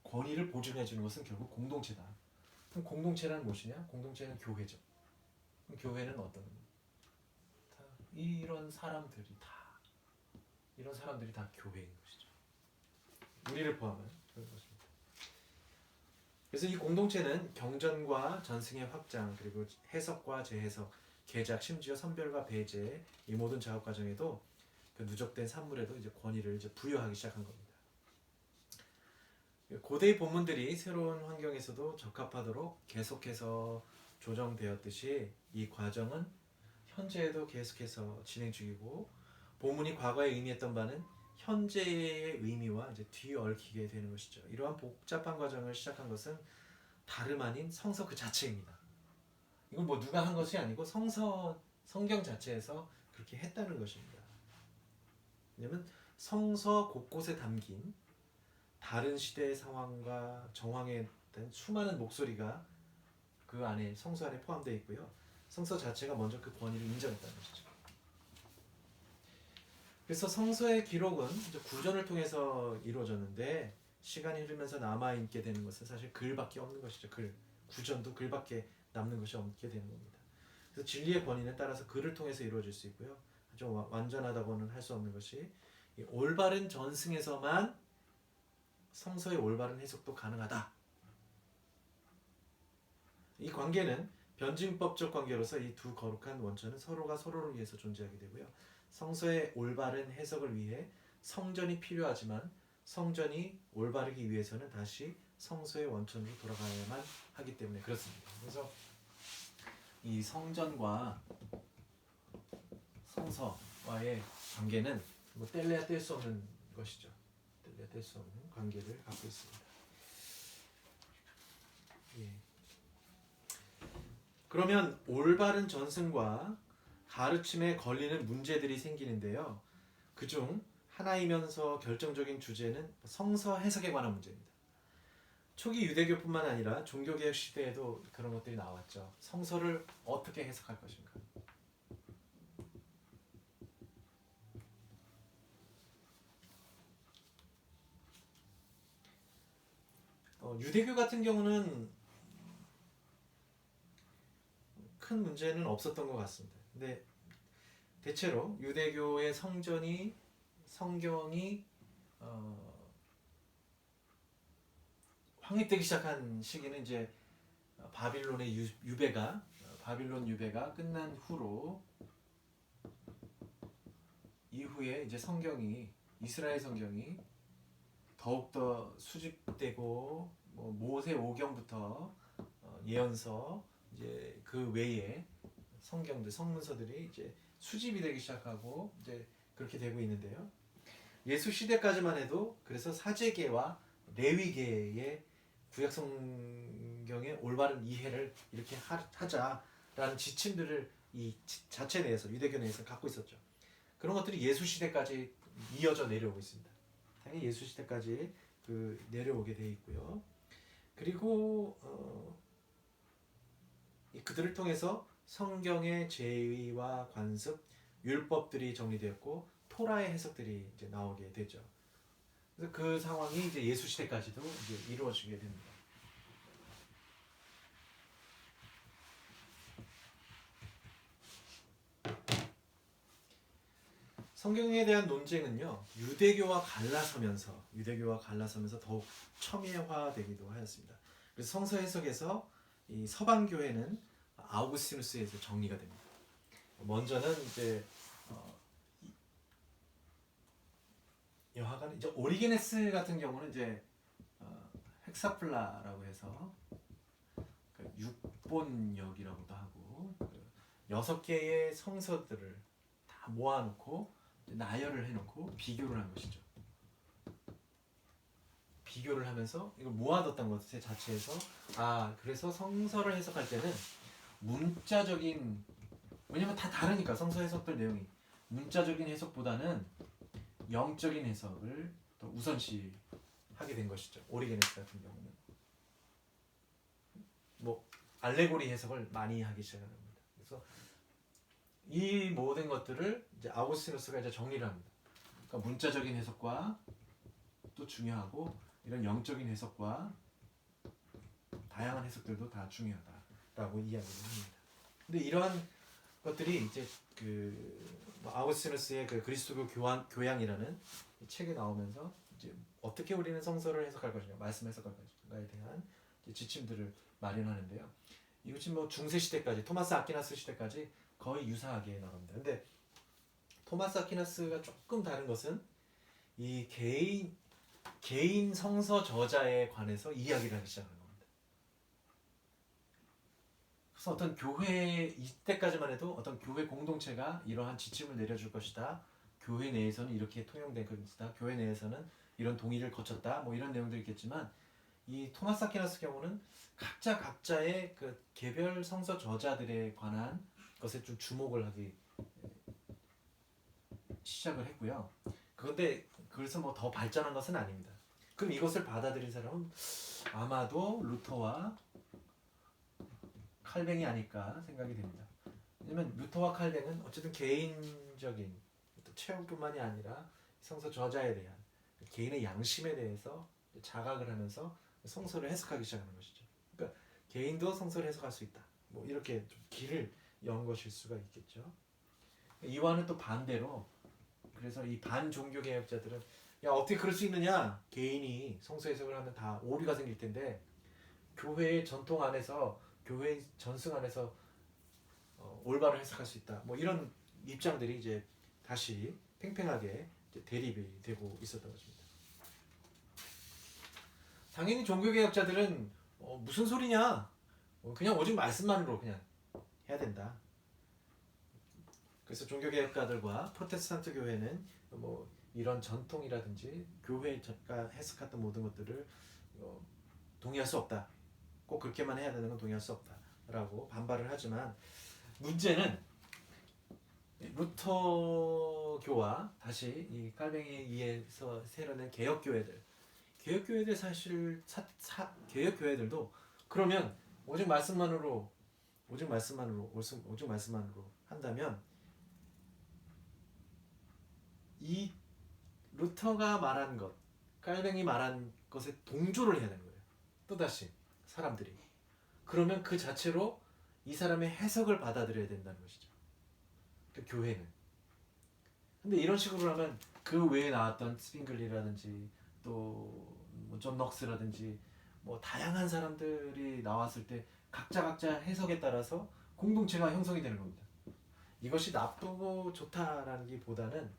권위를 보증해 주는 것은 결국 공동체다. 그럼 공동체란 무엇이냐? 공동체는 교회죠. 그럼 교회는 어떤 이런 사람들이 다 교회인 것이죠. 우리를 포함한 그런 것입니다. 그래서 이 공동체는 경전과 전승의 확장 그리고 해석과 재해석, 개작, 심지어 선별과 배제 이 모든 작업 과정에도 그 누적된 산물에도 이제 권위를 이제 부여하기 시작한 겁니다. 고대의 본문들이 새로운 환경에서도 적합하도록 계속해서 조정되었듯이 이 과정은 현재에도 계속해서 진행 중이고 본문이 과거에 의미했던 바는 현재의 의미와 이제 뒤얽히게 되는 것이죠. 이러한 복잡한 과정을 시작한 것은 다름 아닌 성서 그 자체입니다. 이건 뭐 누가 한 것이 아니고 성경 자체에서 그렇게 했다는 것입니다. 왜냐하면 성서 곳곳에 담긴 다른 시대의 상황과 정황에 대한 수많은 목소리가 그 안에 성서 안에 포함되어 있고요. 성서 자체가 먼저 그 권위를 인정했다는 것이죠. 그래서 성서의 기록은 이제 구전을 통해서 이루어졌는데 시간이 흐르면서 남아있게 되는 것은 사실 글밖에 없는 것이죠. 구전도 글밖에 남는 것이 없게 되는 겁니다. 그래서 진리의 권위는 따라서 글을 통해서 이루어질 수 있고요. 아주 완전하다고는 할 수 없는 것이 이 올바른 전승에서만 성서의 올바른 해석도 가능하다. 이 관계는 변증법적 관계로서 이 두 거룩한 원천은 서로가 서로를 위해서 존재하게 되고요. 성서의 올바른 해석을 위해 성전이 필요하지만 성전이 올바르기 위해서는 다시 성서의 원천으로 돌아가야만 하기 때문에 그렇습니다. 그래서 이 성전과 성서와의 관계는 뭐 뗄래야 뗄 수 없는 것이죠. 뗄래야 뗄 수 없는 관계를 갖고 있습니다. 예. 그러면 올바른 전승과 가르침에 걸리는 문제들이 생기는데요. 그중 하나이면서 결정적인 주제는 성서 해석에 관한 문제입니다. 초기 유대교뿐만 아니라 종교개혁 시대에도 그런 것들이 나왔죠. 성서를 어떻게 해석할 것인가. 유대교 같은 경우는 큰 문제는 없었던 것 같습니다. 근데 대체로 유대교의 성경이 확립되기 시작한 시기는 이제 바빌론 유배가 끝난 후로 이후에 이제 이스라엘 성경이 더욱더 수집되고 뭐 모세 오경부터 예언서 이제 그 외에 성문서들이 이제 수집이 되기 시작하고 이제 그렇게 되고 있는데요. 예수 시대까지만 해도 그래서 사제계와 레위계의 구약 성경의 올바른 이해를 이렇게 하자라는 지침들을 이 자체 내에서 유대교 내에서 갖고 있었죠. 그런 것들이 예수 시대까지 이어져 내려오고 있습니다. 당연히 예수 시대까지 내려오게 돼 있고요. 그리고 그들을 통해서 성경의 제의와 관습, 율법들이 정리되었고 토라의 해석들이 이제 나오게 되죠. 그래서 그 상황이 이제 예수 시대까지도 이제 이루어지게 됩니다. 성경에 대한 논쟁은요, 유대교와 갈라서면서 더욱 첨예화되기도 하였습니다. 그래서 성서 해석에서 이 서방 교회는 아우구스티누스에서 정리가 됩니다. 먼저는 이제 여하간 이제 오리게네스 같은 경우는 이제 헥사플라라고 해서 그 육본역이라고도 하고 그 6개의 성서들을 다 모아놓고 나열을 해놓고 비교를 한 것이죠. 비교를 하면서 이걸 모아뒀던 것 자체에서 그래서 성서를 해석할 때는 문자적인, 왜냐면 다 다르니까 성서 해석들 내용이 문자적인 해석보다는 영적인 해석을 또 우선시 하게 된 것이죠. 오리게네스 같은 경우는 뭐 알레고리 해석을 많이 하기 시작한 겁니다. 그래서 이 모든 것들을 이제 아우구스티누스가 이제 정리를 합니다. 그러니까 문자적인 해석과 또 중요하고 이런 영적인 해석과 다양한 해석들도 다 중요하다라고 이야기를 합니다. 근데 이러한 것들이 이제 아우구스티누스의 그 그리스도교 교양이라는 책에 나오면서 이제 어떻게 우리는 성서를 해석할 것인가, 말씀 해석할 것인가에 대한 지침들을 마련하는데요. 이것이 뭐 중세 시대까지, 토마스 아퀴나스 시대까지 거의 유사하게 나옵니다. 근데 토마스 아퀴나스가 조금 다른 것은 이 개인 성서 저자에 관해서 이야기를 하기 시작하는 겁니다. 그래서 어떤 교회, 이때까지만 해도 어떤 교회 공동체가 이러한 지침을 내려줄 것이다. 교회 내에서는 이렇게 통용된 것이다. 교회 내에서는 이런 동의를 거쳤다. 뭐 이런 내용도 있겠지만 이 토마스 아퀴나스 경우는 각자의 그 개별 성서 저자들에 관한 것에 좀 주목을 하기 시작을 했고요. 그런데 그래서 뭐 더 발전한 것은 아닙니다. 그럼 이것을 받아들인 사람은 아마도 루터와 칼뱅이 아닐까 생각이 됩니다. 왜냐면 루터와 칼뱅은 어쨌든 개인적인 체험뿐만이 아니라 성서 저자에 대한 개인의 양심에 대해서 자각을 하면서 성서를 해석하기 시작하는 것이죠. 그러니까 개인도 성서를 해석할 수 있다. 뭐 이렇게 좀 길을 연 것일 수가 있겠죠. 이와는 또 반대로, 그래서 이 반종교개혁자들은 야, 어떻게 그럴 수 있느냐, 개인이 성서 해석을 하면 다 오류가 생길 텐데 교회의 전통 안에서, 교회의 전승 안에서 올바로 해석할 수 있다. 뭐 이런 입장들이 이제 다시 팽팽하게 이제 대립이 되고 있었던 것입니다. 당연히 종교개혁자들은 무슨 소리냐, 그냥 오직 말씀만으로 그냥 해야 된다. 그래서 종교개혁가들과 프로테스탄트 교회는 뭐 이런 전통이라든지 교회가 해석했던 모든 것들을 동의할 수 없다. 꼭 그렇게만 해야 되는 건 동의할 수 없다라고 반발을 하지만, 문제는 루터교와 다시 이 칼뱅이에 의해서 세려낸 개혁교회들 사실 개혁교회들도 그러면 오직 말씀만으로 한다면 이 루터가 말한 것, 칼뱅이 말한 것에 동조를 해야 되는 거예요. 또다시 사람들이. 그러면 그 자체로 이 사람의 해석을 받아들여야 된다는 것이죠. 그 교회는. 근데 이런 식으로 하면 그 외에 나왔던 스핑글리라든지 또 뭐 존 넉스라든지 뭐 다양한 사람들이 나왔을 때 각자 해석에 따라서 공동체가 형성이 되는 겁니다. 이것이 나쁘고 좋다라는 게 보다는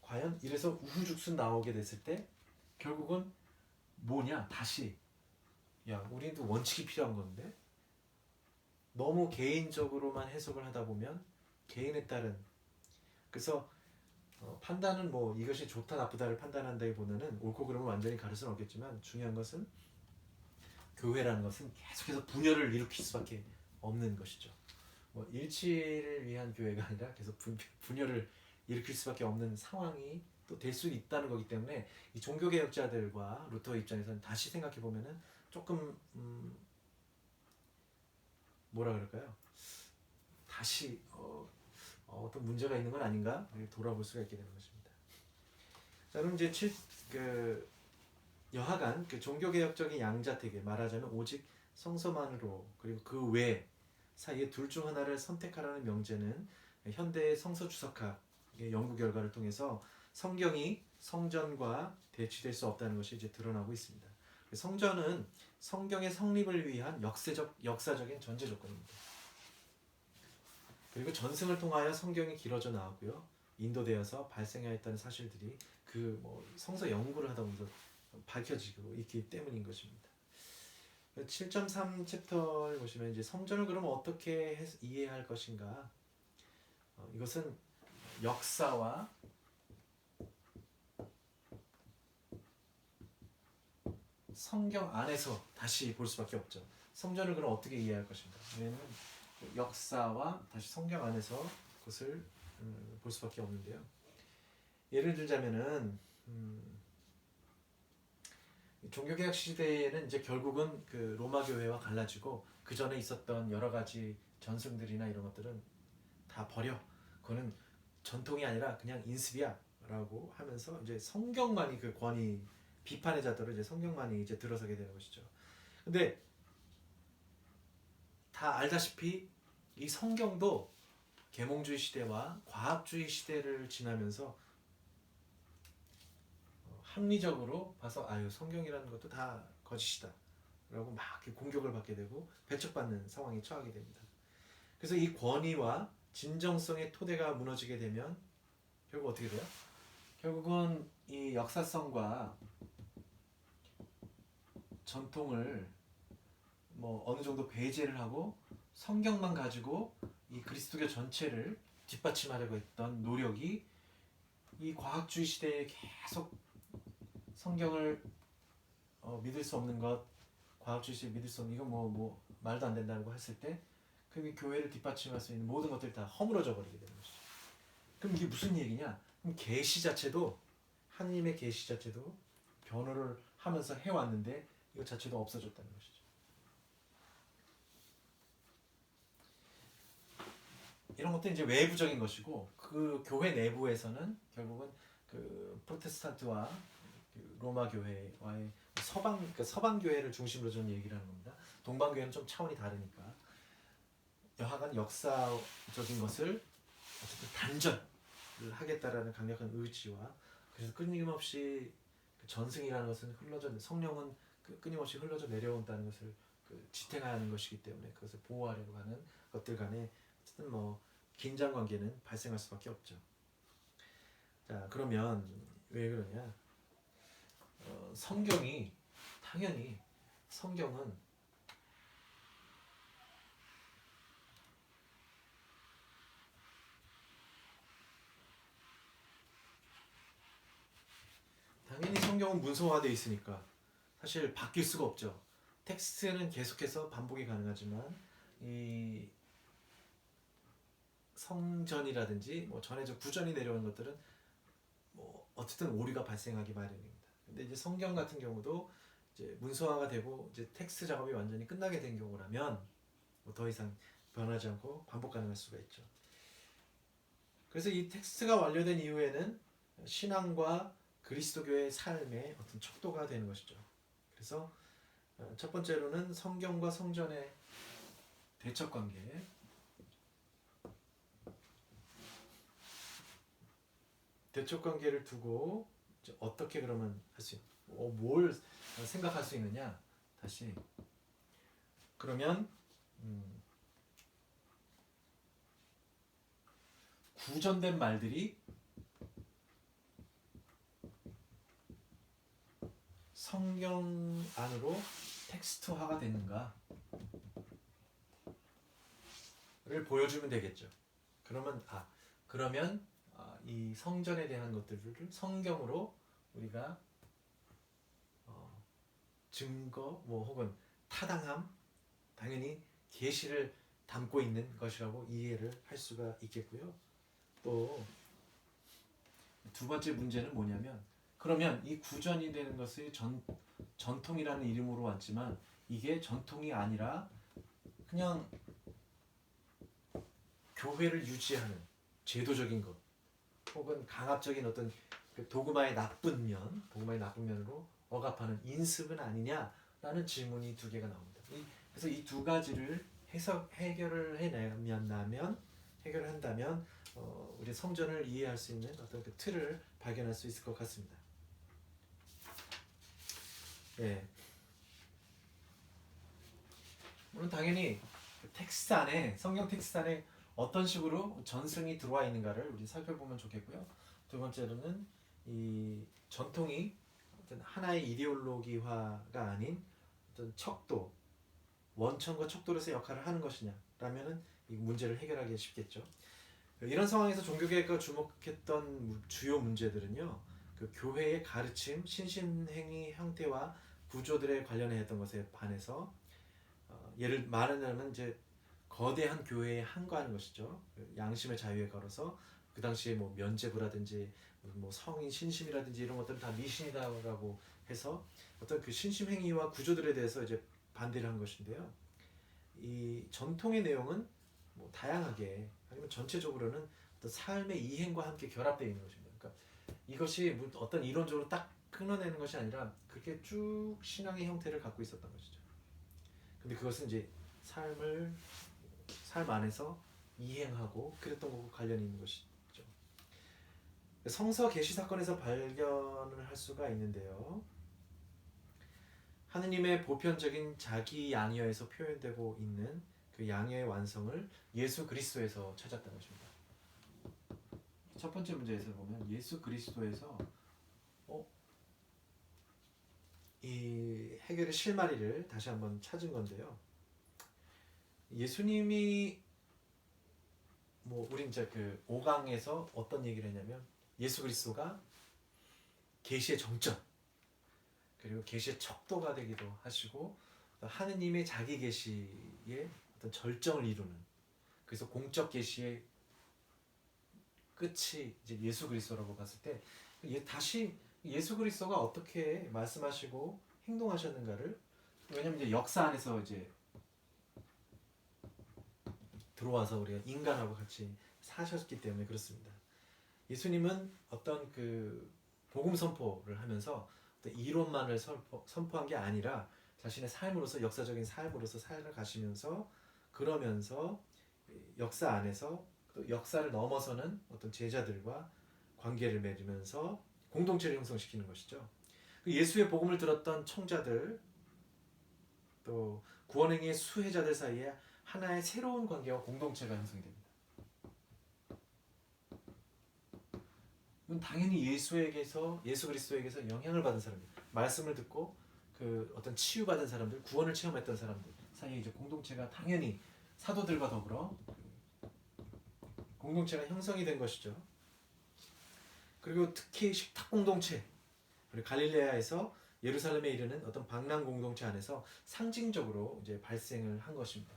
과연 이래서 우후죽순 나오게 됐을 때 결국은 뭐냐, 다시 우리도 원칙이 필요한 건데 너무 개인적으로만 해석을 하다 보면 개인에 따른, 그래서 판단은 뭐 이것이 좋다 나쁘다를 판단한다기보다는 옳고 그름을 완전히 가릴 수는 없겠지만, 중요한 것은 교회라는 것은 계속해서 분열을 일으킬 수밖에 없는 것이죠. 뭐 일치를 위한 교회가 아니라 계속 분열을 일으킬 수밖에 없는 상황이 또 될 수 있다는 거기 때문에 이 종교개혁자들과 루터 입장에서는 다시 생각해 보면은 조금 뭐라 그럴까요? 다시 어떤 문제가 있는 건 아닌가 돌아볼 수가 있게 되는 것입니다. 자, 그럼 이제 여하간 그 종교개혁적인 양자택일, 말하자면 오직 성서만으로 그리고 그 외 사이에 둘 중 하나를 선택하라는 명제는 현대의 성서주석학의 연구 결과를 통해서 성경이 성전과 대치될 수 없다는 것이 이제 드러나고 있습니다. 성전은 성경의 성립을 위한 역사적인 전제 조건입니다. 그리고 전승을 통하여 성경이 길어져 나왔고요. 인도되어서 발생하였다는 사실들이 그 뭐 성서 연구를 하다 보면서 밝혀지고 있기 때문인 것입니다. 7.3 챕터를 보시면 이제 성전을 그러면 어떻게 이해할 것인가? 이것은 역사와 성경 안에서 다시 볼 수밖에 없죠. 성전을 그럼 어떻게 이해할 것인가? 왜냐하면 역사와 다시 성경 안에서 그것을 볼 수밖에 없는데요. 예를 들자면은 종교개혁 시대에는 이제 결국은 그 로마 교회와 갈라지고 그 전에 있었던 여러 가지 전승들이나 이런 것들은 다 버려. 그거는 전통이 아니라 그냥 인습이야라고 하면서 이제 성경만이 그 권위 비판의 자도로 이제 성경만이 이제 들어서게 되는 것이죠. 근데 다 알다시피 이 성경도 계몽주의 시대와 과학주의 시대를 지나면서 합리적으로 봐서 아유 성경이라는 것도 다 거짓이다 라고 막 공격을 받게 되고 배척받는 상황에 처하게 됩니다. 그래서 이 권위와 진정성의 토대가 무너지게 되면 결국 어떻게 돼요? 결국은 이 역사성과 전통을 뭐 어느 정도 배제를 하고 성경만 가지고 이 그리스도교 전체를 뒷받침하려고 했던 노력이 이 과학주의 시대에 계속 성경을 믿을 수 없는 것, 과학주의 시대에 믿을 수 없는 이건 뭐 말도 안 된다고 했을 때 그 교회를 뒷받침할 수 있는 모든 것들이 다 허물어져 버리게 되는 것이죠. 그럼 이게 무슨 얘기냐? 그럼 계시 자체도 하나님의 계시 자체도 변호를 하면서 해왔는데 이거 자체도 없어졌다는 것이죠. 이런 것도 이제 외부적인 것이고 그 교회 내부에서는 결국은 그 프로테스탄트와 그 로마 교회와의 서방 교회를 중심으로 좀 얘기를 하는 겁니다. 동방 교회는 좀 차원이 다르니까 여하간 역사적인 것을 어쨌든 단전을 하겠다라는 강력한 의지와 그래서 끊임없이 그 전승이라는 것은 성령은 끊임없이 흘러져 내려온다는 것을 지탱하는 것이기 때문에 그것을 보호하려고 하는 것들 간에 어쨌든 뭐 긴장 관계는 발생할 수밖에 없죠. 자 그러면 왜 그러냐? 성경이 당연히 성경은 문서화되어 있으니까 사실 바뀔 수가 없죠. 텍스트는 계속해서 반복이 가능하지만 이 성전이라든지 뭐 전해져 구전이 내려오는 것들은 뭐 어쨌든 오류가 발생하기 마련입니다. 근데 이제 성경 같은 경우도 이제 문서화가 되고 이제 텍스트 작업이 완전히 끝나게 된 경우라면 뭐 더 이상 변하지 않고 반복 가능할 수가 있죠. 그래서 이 텍스트가 완료된 이후에는 신앙과 그리스도교의 삶의 어떤 척도가 되는 것이죠. 그래서 첫 번째로는 성경과 성전의 대척 관계. 대척 관계를 두고 어떻게 그러면 할 수 뭘 생각할 수 있느냐? 다시 그러면 구전된 말들이 성경 안으로 텍스트화가 되는가를 보여주면 되겠죠. 그러면 이 성전에 대한 것들을 성경으로 우리가 증거 뭐 혹은 타당함 당연히 계시를 담고 있는 것이라고 이해를 할 수가 있겠고요. 또 두 번째 문제는 뭐냐면 그러면 이 구전이 되는 것이 전통이라는 이름으로 왔지만 이게 전통이 아니라 그냥 교회를 유지하는 제도적인 것 혹은 강압적인 어떤 그 도구마의 나쁜 면, 도구마의 나쁜 면으로 억압하는 인습은 아니냐라는 질문이 두 개가 나옵니다. 그래서 이 두 가지를 해결을 해결을 한다면 우리 성전을 이해할 수 있는 어떤 그 틀을 발견할 수 있을 것 같습니다. 예. 물론 당연히 텍스트 안에 성경 텍스트 안에 어떤 식으로 전승이 들어와 있는가를 우리 살펴보면 좋겠고요. 두 번째로는 이 전통이 어떤 하나의 이데올로기화가 아닌 어떤 척도, 원천과 척도로서의 역할을 하는 것이냐라면은 이 문제를 해결하기 쉽겠죠. 이런 상황에서 종교개혁가 주목했던 주요 문제들은요, 그 교회의 가르침, 신신행위 형태와 구조들에 관련했던 것에 반해서 예를 말하자면 이제 거대한 교회에 항거하는 것이죠. 양심의 자유에 걸어서 그 당시에 뭐 면죄부라든지 뭐 성인 신심이라든지 이런 것들은 다 미신이다라고 해서 어떤 그 신심 행위와 구조들에 대해서 이제 반대를 한 것인데요. 이 전통의 내용은 뭐 다양하게 아니면 전체적으로는 어떤 삶의 이행과 함께 결합되어 있는 것입니다. 그러니까 이것이 어떤 이론적으로 딱 끊어내는 것이 아니라 그렇게 쭉 신앙의 형태를 갖고 있었던 것이죠. 근데 그것은 이제 삶 안에서 이행하고 그랬던 것과 관련이 있는 것이죠. 성서 계시 사건에서 발견을 할 수가 있는데요. 하느님의 보편적인 자기 양여에서 표현되고 있는 그 양여의 완성을 예수 그리스도에서 찾았다는 것입니다. 첫 번째 문제에서 보면 예수 그리스도에서 이 해결의 실마리를 다시 한번 찾은 건데요. 예수님이 뭐 우리 이제 그 5강에서 어떤 얘기를 했냐면 예수 그리스도가 계시의 정점 그리고 계시의 척도가 되기도 하시고 하느님의 자기 계시의 어떤 절정을 이루는 그래서 공적 계시의 끝이 이제 예수 그리스도라고 봤을 때 다시 예수 그리스도가 어떻게 말씀하시고 행동하셨는가를 왜냐면 이제 역사 안에서 이제 들어와서 우리가 인간하고 같이 사셨기 때문에 그렇습니다. 예수님은 어떤 그 복음 선포를 하면서 어떤 이론만을 선포한 게 아니라 자신의 삶으로서 역사적인 삶으로서 살아가시면서 그러면서 역사 안에서 또 역사를 넘어서는 어떤 제자들과 관계를 맺으면서 공동체를 형성시키는 것이죠. 예수의 복음을 들었던 청자들 또 구원행위의 수혜자들 사이에 하나의 새로운 관계와 공동체가 형성이 됩니다. 당연히 예수 그리스도에게서 영향을 받은 사람들, 말씀을 듣고 그 어떤 치유받은 사람들, 구원을 체험했던 사람들 사이에 이제 공동체가 당연히 사도들과 더불어 공동체가 형성이 된 것이죠. 그리고 특히 식탁 공동체, 그리고 갈릴레아에서 예루살렘에 이르는 어떤 방랑 공동체 안에서 상징적으로 이제 발생을 한 것입니다.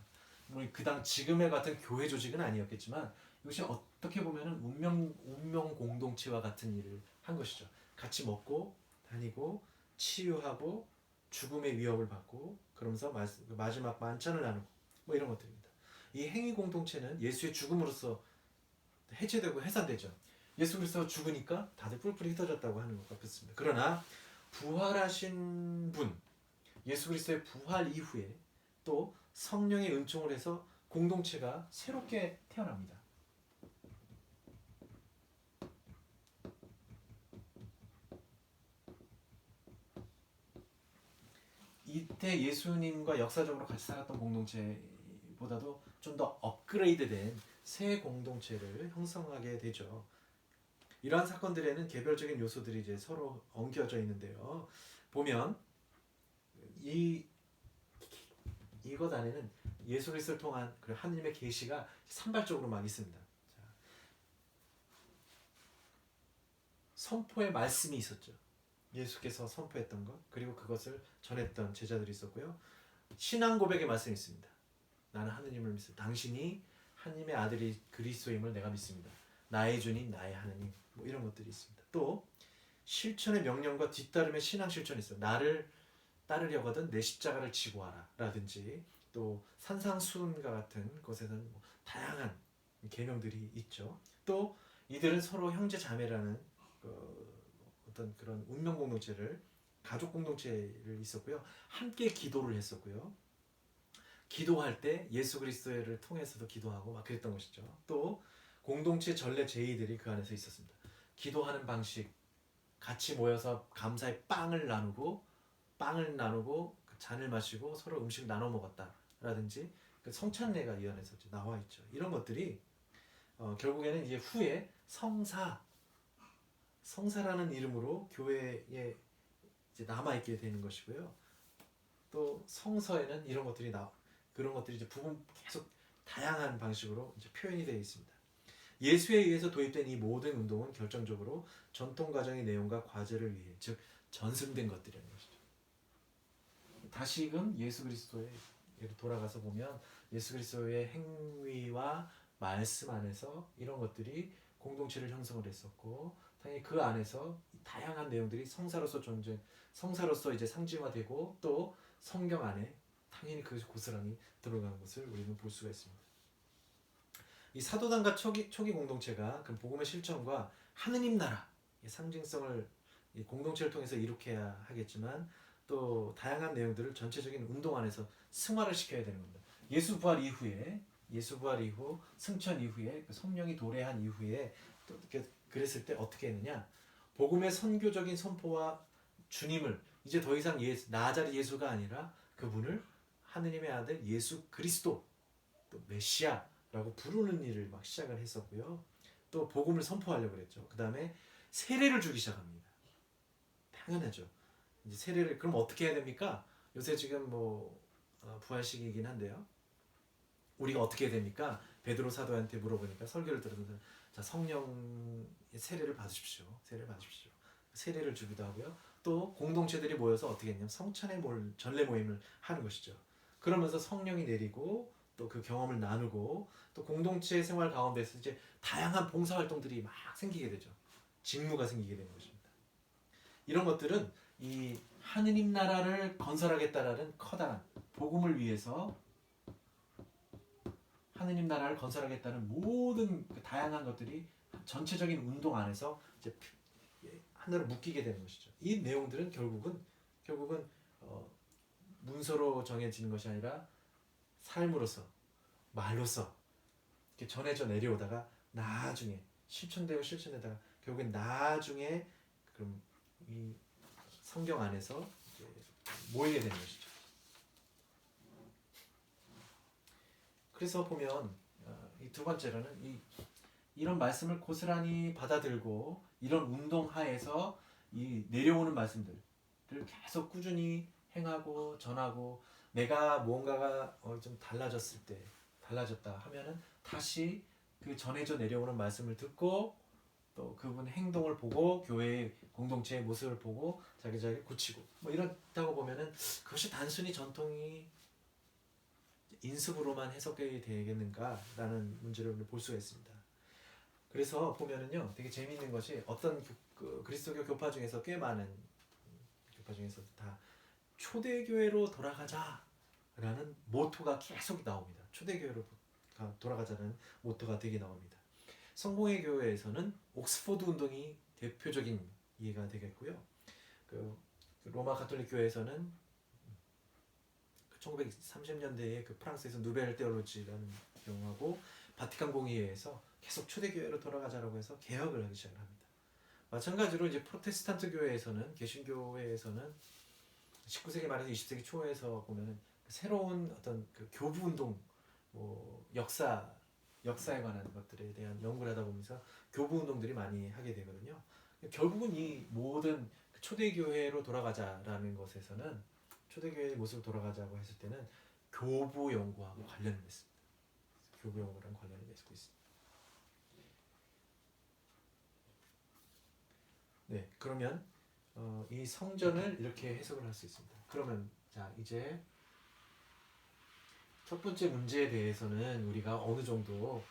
물론 지금의 같은 교회 조직은 아니었겠지만 이것이 어떻게 보면은 운명 공동체와 같은 일을 한 것이죠. 같이 먹고 다니고 치유하고 죽음의 위협을 받고 그러면서 마지막 만찬을 나누고 뭐 이런 것들입니다. 이 행위 공동체는 예수의 죽음으로써 해체되고 해산되죠. 예수 그리스도가 죽으니까 다들 뿔뿔이 흩어졌다고 하는 것과 같습니다. 그러나 부활하신 분, 예수 그리스도의 부활 이후에 또 성령의 은총을 해서 공동체가 새롭게 태어납니다. 이때 예수님과 역사적으로 같이 살았던 공동체보다도 좀 더 업그레이드된 새 공동체를 형성하게 되죠. 이러한 사건들에는 개별적인 요소들이 이제 서로 엉겨져 있는데요. 보면 이것 안에는 예수 그리스도를 통한 하느님의 계시가 산발적으로 막 있습니다. 선포의 말씀이 있었죠. 예수께서 선포했던 것 그리고 그것을 전했던 제자들이 있었고요. 신앙 고백의 말씀이 있습니다. 나는 하느님을 믿습니다. 당신이 하느님의 아들이 그리스도임을 내가 믿습니다. 나의 주님 나의 하느님 뭐 이런 것들이 있습니다. 또 실천의 명령과 뒤따름의 신앙 실천이 있어요. 나를 따르려거든 내 십자가를 지고 와라 라든지 또 산상수훈과 같은 곳에서는 뭐 다양한 계명들이 있죠. 또 이들은 서로 형제 자매라는 어떤 그런 운명 공동체를 가족 공동체를 있었고요. 함께 기도를 했었고요. 기도할 때 예수 그리스도를 통해서도 기도하고 막 그랬던 것이죠. 또 공동체 전례 제의들이 그 안에서 있었습니다. 기도하는 방식, 같이 모여서 감사의 빵을 나누고 그 잔을 마시고 서로 음식을 나눠 먹었다라든지 그 성찬례가 이 안에서 나와 있죠. 이런 것들이 결국에는 이제 후에 성사라는 이름으로 교회에 이제 남아 있게 되는 것이고요. 또 성서에는 이런 것들이 그런 것들이 이제 부분 계속 다양한 방식으로 이제 표현이 되어 있습니다. 예수에 의해서 도입된 이 모든 운동은 결정적으로 전통 과정의 내용과 과제를 위해, 즉 전승된 것들이라는 것이죠. 다시금 예수 그리스도에 돌아가서 보면 예수 그리스도의 행위와 말씀 안에서 이런 것들이 공동체를 형성을 했었고, 당연히 그 안에서 다양한 내용들이 성사로서 이제 상징화되고, 또 성경 안에 당연히 그 고스란히 들어가는 것을 우리는 볼 수가 있습니다. 이 사도단과 초기 공동체가 그 복음의 실천과 하느님 나라의 상징성을 공동체를 통해서 이룩해야 하겠지만, 또 다양한 내용들을 전체적인 운동 안에서 승화를 시켜야 되는 겁니다. 예수 부활 이후 승천 이후에 그 성령이 도래한 이후에 또 그랬을 때 어떻게 했느냐? 복음의 선교적인 선포와 주님을 이제 더 이상 나자리 예수가 아니라 그분을 하느님의 아들 예수 그리스도, 또 메시아라고 부르는 일을 막 시작을 했었고요. 또 복음을 선포하려고 그랬죠. 그 다음에 세례를 주기 시작합니다. 당연하죠. 이제 세례를 그럼 어떻게 해야 됩니까? 요새 지금 부활식이긴 한데요. 우리가 어떻게 해야 됩니까? 베드로 사도한테 물어보니까, 설교를 들으면서 자, 성령 세례를 받으십시오. 세례를 주기도 하고요. 또 공동체들이 모여서 어떻게 했냐면 성찬의 전례 모임을 하는 것이죠. 그러면서 성령이 내리고 또 그 경험을 나누고, 또 공동체 생활 가운데서 이제 다양한 봉사 활동들이 막 생기게 되죠. 직무가 생기게 되는 것입니다. 이런 것들은 이 하느님 나라를 건설하겠다라는 커다란 복음을 위해서 하느님 나라를 건설하겠다는 모든 그 다양한 것들이 전체적인 운동 안에서 이제 하나로 묶이게 되는 것이죠. 이 내용들은 결국은 문서로 정해지는 것이 아니라 삶으로서, 말로서 이렇게 전해져 내려오다가 나중에 실천되다가 결국엔 나중에 그럼 이 성경 안에서 이제 모이게 되는 것이죠. 그래서 보면 이 두 번째로는 이런 말씀을 고스란히 받아들고 이런 운동 하에서 이 내려오는 말씀들을 계속 꾸준히 행하고 전하고, 내가 무언가가 좀 달라졌다 하면은 다시 그 전해져 내려오는 말씀을 듣고, 또 그분 행동을 보고 교회의 공동체의 모습을 보고 자기 고치고 이렇다고 보면은 그것이 단순히 전통이 인습으로만 해석이 되겠는가라는 문제를 볼 수가 있습니다. 그래서 보면은요, 되게 재미있는 것이 어떤 그리스도교 교파 중에서 꽤 많은 교파 중에서 다 초대교회로 돌아가자라는 모토가 계속 나옵니다. 초대교회로 돌아가자는 모토가 되게 나옵니다. 성공회 교회에서는 옥스포드 운동이 대표적인 이해가 되겠고요. 그 로마 가톨릭 교회에서는 1930년대에 그 프랑스에서 누벨 테올로지라는 경우하고, 바티칸 공의회에서 계속 초대교회로 돌아가자라고 해서 개혁을 하기 시작을 합니다. 마찬가지로 이제 프로테스탄트 교회에서는, 개신교회에서는 19세기 말에서 20세기 초에서 보면은 새로운 어떤 그 교부 운동, 역사에 관한 것들에 대한 연구를 하다 보면서 교부 운동들이 많이 하게 되거든요. 결국은 이 모든 초대교회로 돌아가자라는 것에서는, 초대교회의 모습을 돌아가자고 했을 때는 교부 연구하고 관련을 맺습니다. 교부 연구랑 관련을 맺고 있습니다. 네, 그러면 이 성전을 이렇게 해석을 할 수 있습니다. 그러면 자, 이제 첫 번째 문제에 대해서는 우리가 어느 정도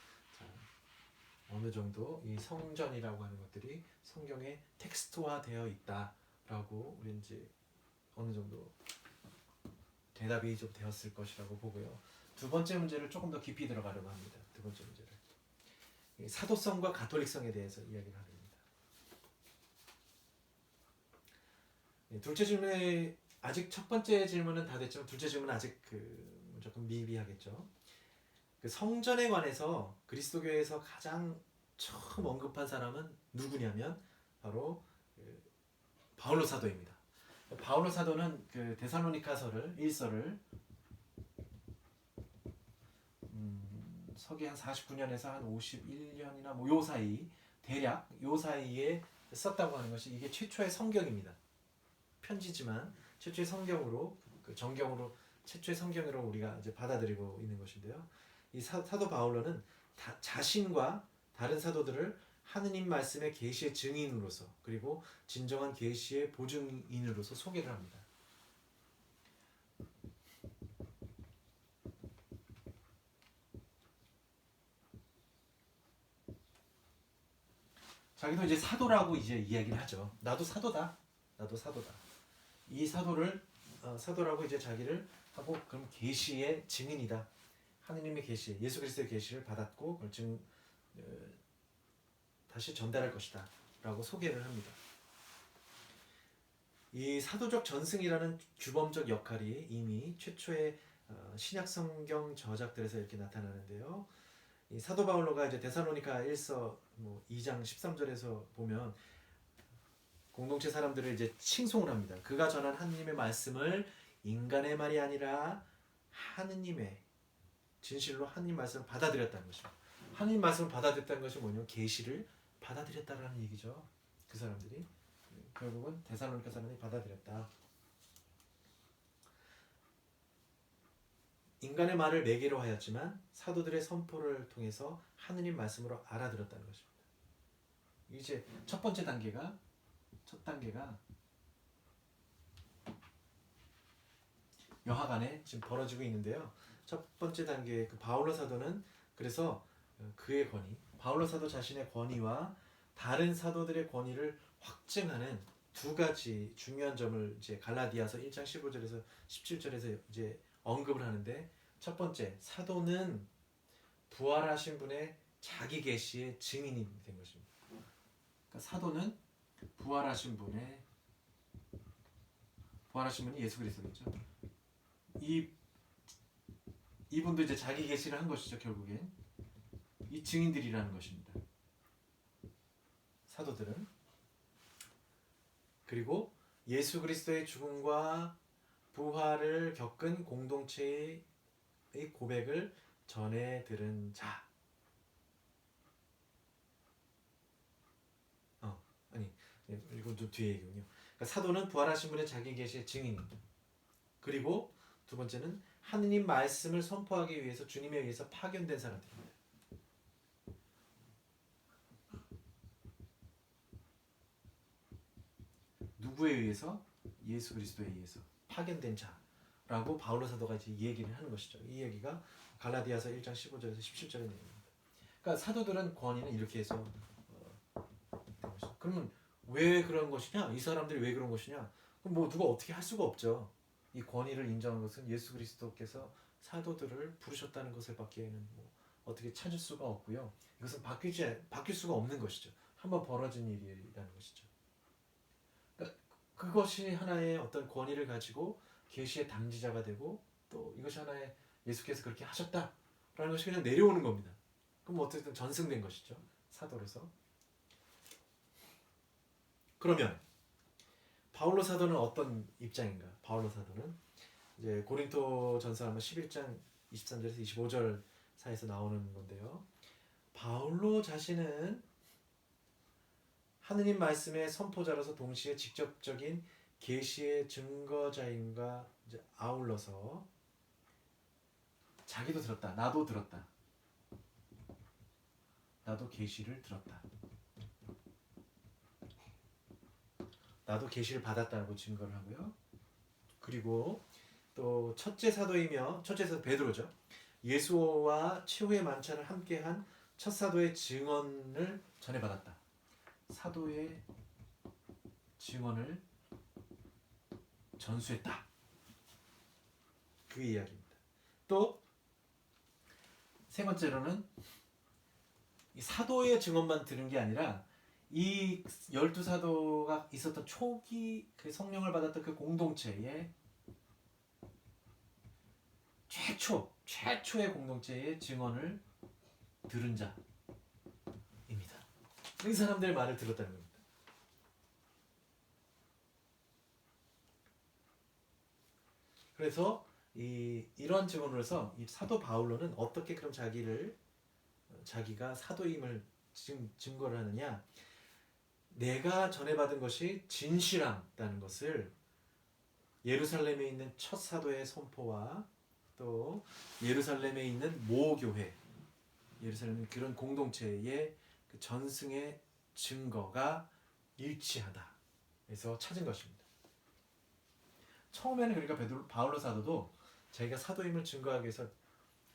이 성전이라고 하는 것들이 성경에 텍스트화되어 있다라고 우리 이제 어느 정도 대답이 좀 되었을 것이라고 보고요. 두 번째 문제를 조금 더 깊이 들어가려고 합니다. 두 번째 문제를 사도성과 가톨릭성에 대해서 이야기를 합니다. 둘째 질문에 아직 첫 번째 질문은 다 됐지만 둘째 질문은 아직 조금 미비하겠죠. 그 성전에 관해서 그리스도교에서 가장 처음 언급한 사람은 누구냐면 바로 바울로 사도입니다. 바울로 사도는 그 데살로니가서를 1서를 서기 한 49년에서 한 51년이나 뭐 요 사이 대략 요 사이에 썼다고 하는 것이 이게 최초의 성경입니다. 편지지만 최초의 성경으로 그 정경으로 최초의 성경으로 우리가 이제 받아들이고 있는 것인데요. 이 사도 바울로는 자신과 다른 사도들을 하느님 말씀의 계시의 증인으로서 그리고 진정한 계시의 보증인으로서 소개를 합니다. 자기도 이제 사도라고 이제 이야기를 하죠. 나도 사도다. 나도 사도다. 이 사도를 사도라고 이제 자기를 하고 그럼 계시의 증인이다. 하느님의 계시, 예수 그리스도의 계시를 받았고 그걸 다시 전달할 것이다. 라고 소개를 합니다. 이 사도적 전승이라는 규범적 역할이 이미 최초의 신약 성경 저작들에서 이렇게 나타나는데요. 이 사도 바울로가 이제 데살로니가 1서 2장 13절에서 보면 공동체 사람들을 이제 칭송을 합니다. 그가 전한 하느님의 말씀을 인간의 말이 아니라 하느님의 진실로 하느님 말씀을 받아들였다는 것입니다. 하느님 말씀을 받아들였다는 것이 뭐냐면 계시를 받아들였다라는 얘기죠. 그 사람들이 결국은 데살로니가 사람이 받아들였다. 인간의 말을 매개로 하였지만 사도들의 선포를 통해서 하느님 말씀으로 알아들었다는 것입니다. 이제 첫 단계가 여하간에 지금 벌어지고 있는데요. 첫 번째 단계의 그 바울로 사도는 그래서 그의 권위, 바울로 사도 자신의 권위와 다른 사도들의 권위를 확증하는 두 가지 중요한 점을 이제 갈라디아서 1장 15절에서 17절에서 이제 언급을 하는데 첫 번째, 사도는 부활하신 분의 자기 계시의 증인이 된 것입니다. 그러니까 사도는 부활하신 분이 예수 그리스도겠죠. 이분도 이제 자기 계시를 한 것이죠. 결국엔 이 증인들이라는 것입니다. 사도들은 그리고 예수 그리스도의 죽음과 부활을 겪은 공동체의 고백을 전해 들은 자. 이건 좀 뒤에 얘기군요. 그러니까 사도는 부활하신 분의 자기 계시의 증인입니다. 그리고 두 번째는 하느님 말씀을 선포하기 위해서 주님에 의해서 파견된 사람들입니다. 누구에 의해서? 예수 그리스도에 의해서 파견된 자라고 바울로 사도가 이제 얘기를 하는 것이죠. 이 얘기가 갈라디아서 1장 15절에서 17절의 내용입니다. 그러니까 사도들은 권위는 이렇게 해서 그러면 왜 그런 것이냐? 이 사람들이 왜 그런 것이냐? 그럼 뭐 누가 어떻게 할 수가 없죠. 이 권위를 인정한 것은 예수 그리스도께서 사도들을 부르셨다는 것을 밖에는 뭐 어떻게 찾을 수가 없고요. 이것은 바뀔 수가 없는 것이죠. 한번 벌어진 일이라는 것이죠. 그러니까 그것이 하나의 어떤 권위를 가지고 계시의 당지자가 되고 또 이것이 하나의 예수께서 그렇게 하셨다라는 것이 그냥 내려오는 겁니다. 그럼 어쨌든 전승된 것이죠. 사도로서. 그러면 바울로 사도는 어떤 입장인가? 바울로 사도는 이제 고린토전서 11장 23절에서 25절 사이에서 나오는 건데요. 바울로 자신은 하느님 말씀의 선포자로서 동시에 직접적인 계시의 증거자인가 이제 아울러서 자기도 들었다. 나도 들었다. 나도 계시를 들었다. 나도 계시를 받았다고 증거를 하고요. 그리고 또 첫째 사도 베드로죠. 예수와 최후의 만찬을 함께한 첫 사도의 증언을 전해받았다. 사도의 증언을 전수했다. 그 이야기입니다. 또 세 번째로는 이 사도의 증언만 들은 게 아니라 이 열두 사도가 있었던 초기 그 성령을 받았던 그 공동체의 최초의 공동체의 증언을 들은 자입니다. 이 사람들의 말을 들었다는 겁니다. 그래서 이러한 증언으로서 이 사도 바울로는 어떻게 그럼 자기가 사도임을 증거를 하느냐? 내가 전해받은 것이 진실함이라는 것을 예루살렘에 있는 첫 사도의 선포와 또 예루살렘에 있는 모교회, 예루살렘 그런 공동체의 그 전승의 증거가 일치하다. 그래서 찾은 것입니다. 처음에는 그러니까 바울로 사도도 자기가 사도임을 증거하기 위해서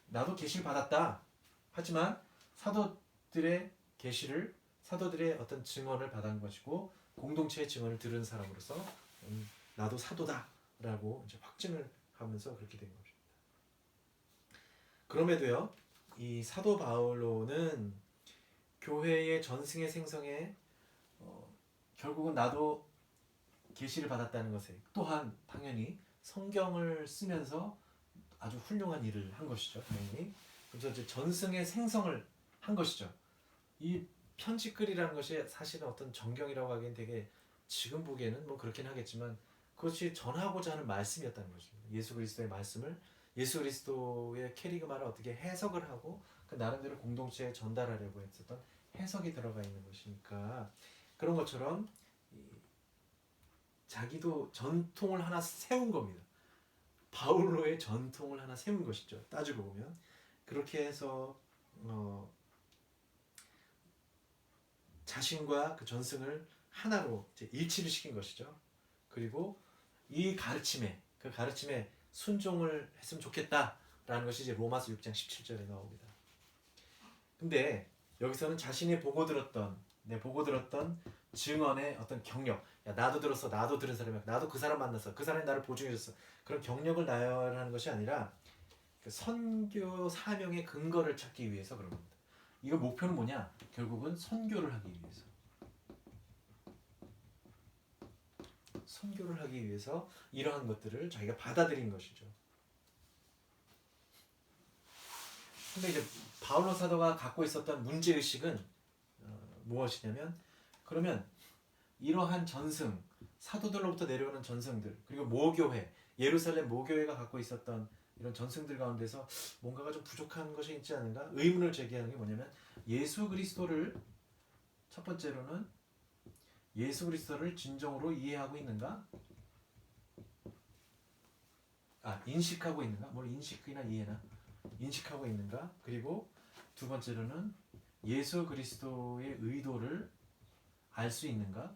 나도 계시를 받았다. 하지만 사도들의 계시를 사도들의 어떤 증언을 받은 것이고 공동체의 증언을 들은 사람으로서 나도 사도다라고 이제 확증을 하면서 그렇게 된 것입니다. 그럼에도요, 이 사도 바울로는 교회의 전승의 생성에 결국은 나도 계시를 받았다는 것에 또한 당연히 성경을 쓰면서 아주 훌륭한 일을 한 것이죠. 당연히. 그래서 이제 전승의 생성을 한 것이죠. 이 편지글이라는 것이 사실은 어떤 정경이라고 하기엔 되게 지금 보기에는 뭐 그렇긴 하겠지만 그것이 전하고자 하는 말씀이었다는 것입니다. 예수 그리스도의 말씀을 예수 그리스도의 캐리그마를 어떻게 해석을 하고 그 나름대로 공동체에 전달하려고 했었던 해석이 들어가 있는 것이니까 그런 것처럼 자기도 전통을 하나 세운 겁니다. 바울로의 전통을 하나 세운 것이죠. 따지고 보면 그렇게 해서 자신과 그 전승을 하나로 이제 일치를 시킨 것이죠. 그리고 이 그 가르침에 순종을 했으면 좋겠다라는 것이 이제 로마서 6장 17절에 나옵니다. 근데 여기서는 자신이 보고 들었던 증언의 어떤 경력, 야 나도 들었어, 나도 들은 사람이야, 나도 그 사람 만났어, 그 사람이 나를 보증해줬어, 그런 경력을 나열하는 것이 아니라 그 선교 사명의 근거를 찾기 위해서 그런 겁니다. 이거 목표는 뭐냐? 결국은 선교를 하기 위해서. 선교를 하기 위해서 이러한 것들을 자기가 받아들인 것이죠. 근데 이제 바울로 사도가 갖고 있었던 문제의식은 무엇이냐면 그러면 이러한 전승, 사도들로부터 내려오는 전승들, 그리고 모교회, 예루살렘 모교회가 갖고 있었던 이런 전승들 가운데서 뭔가가 좀 부족한 것이 있지 않은가? 의문을 제기하는 게 뭐냐면 예수 그리스도를 첫 번째로는 예수 그리스도를 진정으로 이해하고 있는가? 인식하고 있는가? 뭘 인식이나 이해나? 인식하고 있는가? 그리고 두 번째로는 예수 그리스도의 의도를 알 수 있는가?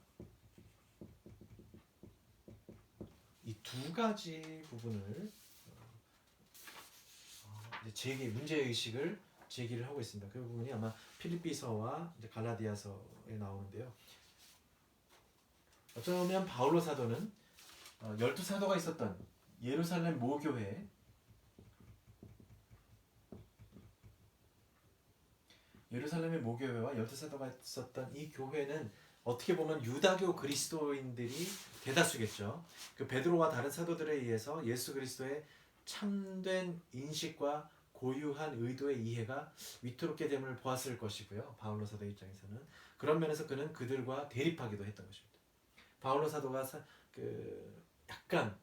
이 두 가지 부분을 문제의식을 제기를 하고 있습니다. 그 부분이 아마 필립비서와 갈라디아서에 나오는데요. 어쩌면 바울로 사도는 12사도가 있었던 예루살렘 모교회 예루살렘의 모교회와 12사도가 있었던 이 교회는 어떻게 보면 유다교 그리스도인들이 대다수겠죠. 그 베드로와 다른 사도들에 의해서 예수 그리스도의 참된 인식과 고유한 의도의 이해가 위태롭게 됨을 보았을 것이고요. 바울로 사도 입장에서는 그런 면에서 그는 그들과 대립하기도 했던 것입니다. 바울로 사도가 약간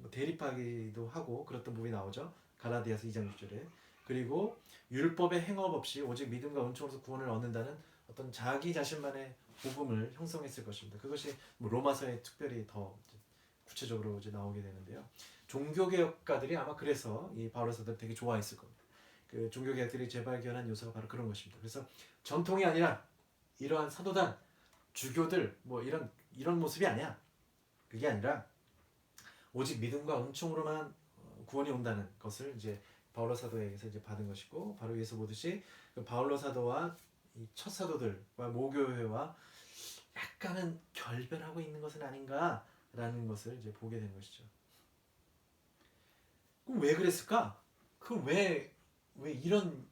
대립하기도 하고 그랬던 부분이 나오죠. 갈라디아서 2장 6절에. 그리고 율법의 행업 없이 오직 믿음과 은총으로서 구원을 얻는다는 어떤 자기 자신만의 복음을 형성했을 것입니다. 그것이 로마서에 특별히 더 구체적으로 이제 나오게 되는데요. 종교개혁가들이 아마 그래서 이 바울로 사도를 되게 좋아했을 겁니다. 그 종교개혁들이 재발견한 요소가 바로 그런 것입니다. 그래서 전통이 아니라 이러한 사도단, 주교들 이런 모습이 아니야. 그게 아니라 오직 믿음과 은총으로만 구원이 온다는 것을 이제 바울로 사도에게서 이제 받은 것이고 바로 위에서 보듯이 그 바울로 사도와 이 첫 사도들과 모교회와 약간은 결별하고 있는 것은 아닌가라는 것을 이제 보게 된 것이죠. 그럼 왜 그랬을까? 왜 이런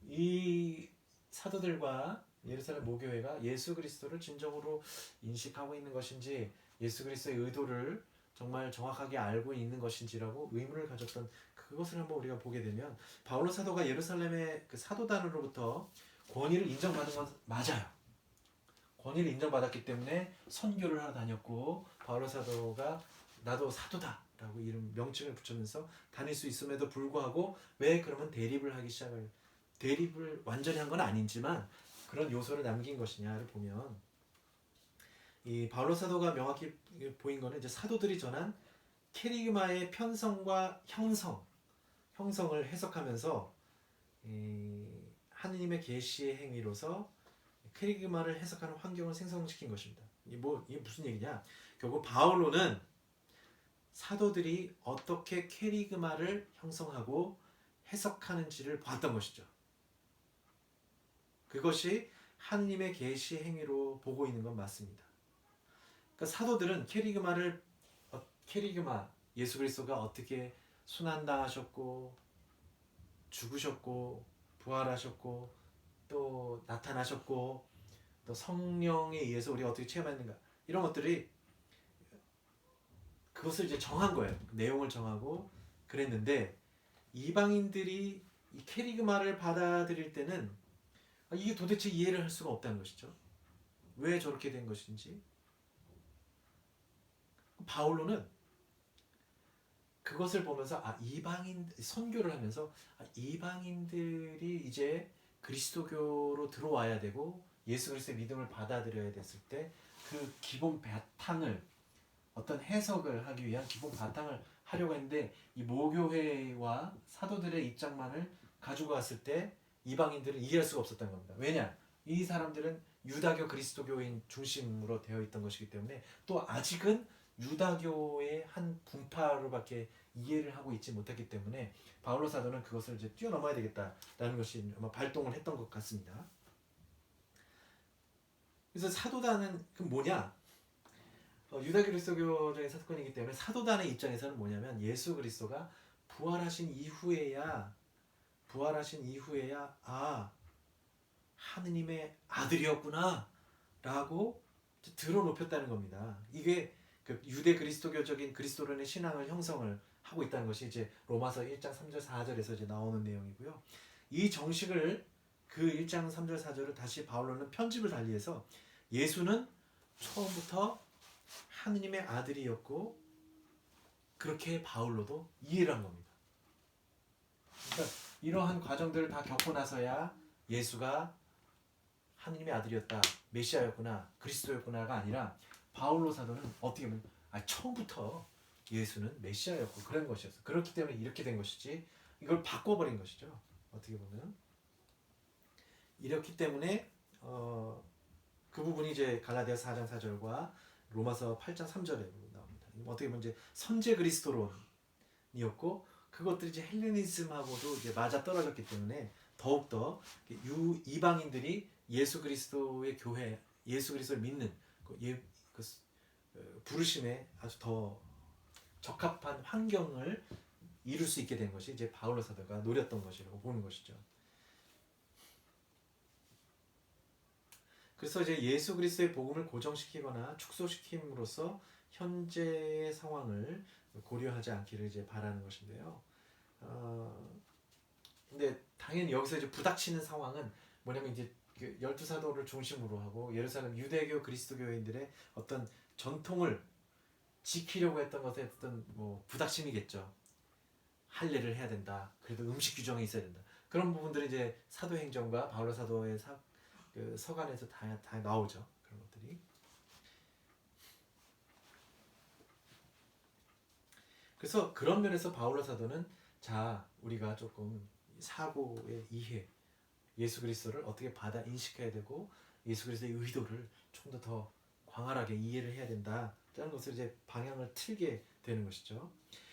이 사도들과 예루살렘 모교회가 예수 그리스도를 진정으로 인식하고 있는 것인지 예수 그리스도의 의도를 정말 정확하게 알고 있는 것인지라고 의문을 가졌던 그것을 한번 우리가 보게 되면 바울로 사도가 예루살렘의 그 사도단으로부터 권위를 인정받은 건 맞아요. 권위를 인정받았기 때문에 선교를 하러 다녔고 바울로 사도가 나도 사도다라고 이름 명칭을 붙이면서 다닐 수 있음에도 불구하고 왜 그러면 대립을 완전히 한 건 아니지만 그런 요소를 남긴 것이냐를 보면 이 바울로 사도가 명확히 보인 거는 이제 사도들이 전한 케리그마의 편성과 형성을 해석하면서 하느님의 계시의 행위로서 케리그마를 해석하는 환경을 생성시킨 것입니다. 이게 무슨 얘기냐? 결국 바울로는 사도들이 어떻게 케리그마를 형성하고 해석하는지를 봤던 것이죠. 그것이 하느님의 계시 행위로 보고 있는 건 맞습니다. 그러니까 사도들은 케리그마 예수 그리스도가 어떻게 순환당하셨고 죽으셨고 부활하셨고 또 나타나셨고 또 성령에 의해서 우리가 어떻게 체험했는가 이런 것들이 그것을 이제 정한 거예요. 내용을 정하고 그랬는데 이방인들이 이 케리그마를 받아들일 때는 이게 도대체 이해를 할 수가 없다는 것이죠. 왜 저렇게 된 것인지. 바울로는 그것을 보면서 선교를 하면서 이방인들이 이제 그리스도교로 들어와야 되고 예수 그리스도의 믿음을 받아들여야 됐을 때 그 기본 바탕을 어떤 해석을 하기 위한 기본 바탕을 하려고 했는데 이 모교회와 사도들의 입장만을 가지고 왔을 때 이방인들은 이해할 수가 없었던 겁니다. 왜냐? 이 사람들은 유다교 그리스도교인 중심으로 되어 있던 것이기 때문에 또 아직은 유다교의 한 분파로밖에 이해를 하고 있지 못했기 때문에 바울로 사도는 그것을 이제 뛰어넘어야 되겠다라는 것이 아마 발동을 했던 것 같습니다. 그래서 사도단은 그 뭐냐? 유다 그리스도교적인 사건이기 때문에 사도단의 입장에서는 뭐냐면 예수 그리스도가 부활하신 이후에야 하느님의 아들이었구나 라고 드러높였다는 겁니다. 이게 그 유대 그리스도교적인 그리스도론의 신앙을 형성을 하고 있다는 것이 이제 로마서 1장 3절 4절에서 이제 나오는 내용이고요. 이 정식을 그 1장 3절 4절을 다시 바울로는 편집을 달리해서 예수는 처음부터 하느님의 아들이었고 그렇게 바울로도 이해를 한 겁니다. 그러니까 이러한 과정들을 다 겪고 나서야 예수가 하느님의 아들이었다, 메시아였구나, 그리스도였구나가 아니라 바울로 사도는 어떻게 보면 처음부터 예수는 메시아였고 그런 것이었어. 그렇기 때문에 이렇게 된 것이지 이걸 바꿔버린 것이죠. 어떻게 보면 이렇기 때문에 그 부분이 이제 갈라디아서 4장 4절과 로마서 8장 3절에 나옵니다. 어떻게 보면 이제 선제 그리스도론이었고 그것들이 이제 헬레니즘하고도 이제 맞아 떨어졌기 때문에 더욱더 이방인들이 예수 그리스도의 교회, 예수 그리스도를 믿는 부르심에 아주 더 적합한 환경을 이룰 수 있게 된 것이 이제 바울로 사도가 노렸던 것이라고 보는 것이죠. 그래서 이제 예수 그리스도의 복음을 고정시키거나 축소시킴으로써 현재의 상황을 고려하지 않기를 이제 바라는 것인데요. 근데 당연히 여기서 이제 부닥치는 상황은 뭐냐면 이제 그 12사도를 중심으로 하고 예루살렘 유대교 그리스도교인들의 어떤 전통을 지키려고 했던 것에 어떤 뭐 부닥침이겠죠. 할례를 해야 된다. 그래도 음식 규정이 있어야 된다. 그런 부분들이 이제 사도행전과 바울로 사도의 그 서간에서 다 나오죠. 그런 것들이. 그래서 그런 면에서 바울로 사도는 우리가 조금 사고의 이해, 예수 그리스도를 어떻게 받아 인식해야 되고 예수 그리스도의 의도를 좀 더 광활하게 이해를 해야 된다라는 것을 이제 방향을 틀게 되는 것이죠.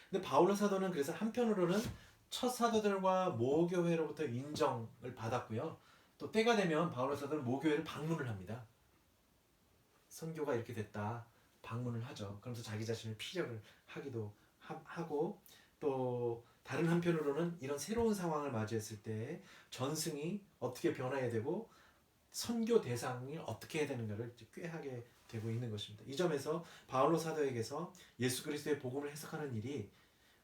근데 바울로 사도는 그래서 한편으로는 첫 사도들과 모교회로부터 인정을 받았고요. 또 때가 되면 바울로 사도는 모교회를 방문을 합니다. 선교가 이렇게 됐다. 방문을 하죠. 그러면서 자기 자신을 피력을 하기도 하고 또 다른 한편으로는 이런 새로운 상황을 맞이했을 때 전승이 어떻게 변화해야 되고 선교 대상이 어떻게 해야 되는가를 꾀하게 되고 있는 것입니다. 이 점에서 바울로 사도에게서 예수 그리스도의 복음을 해석하는 일이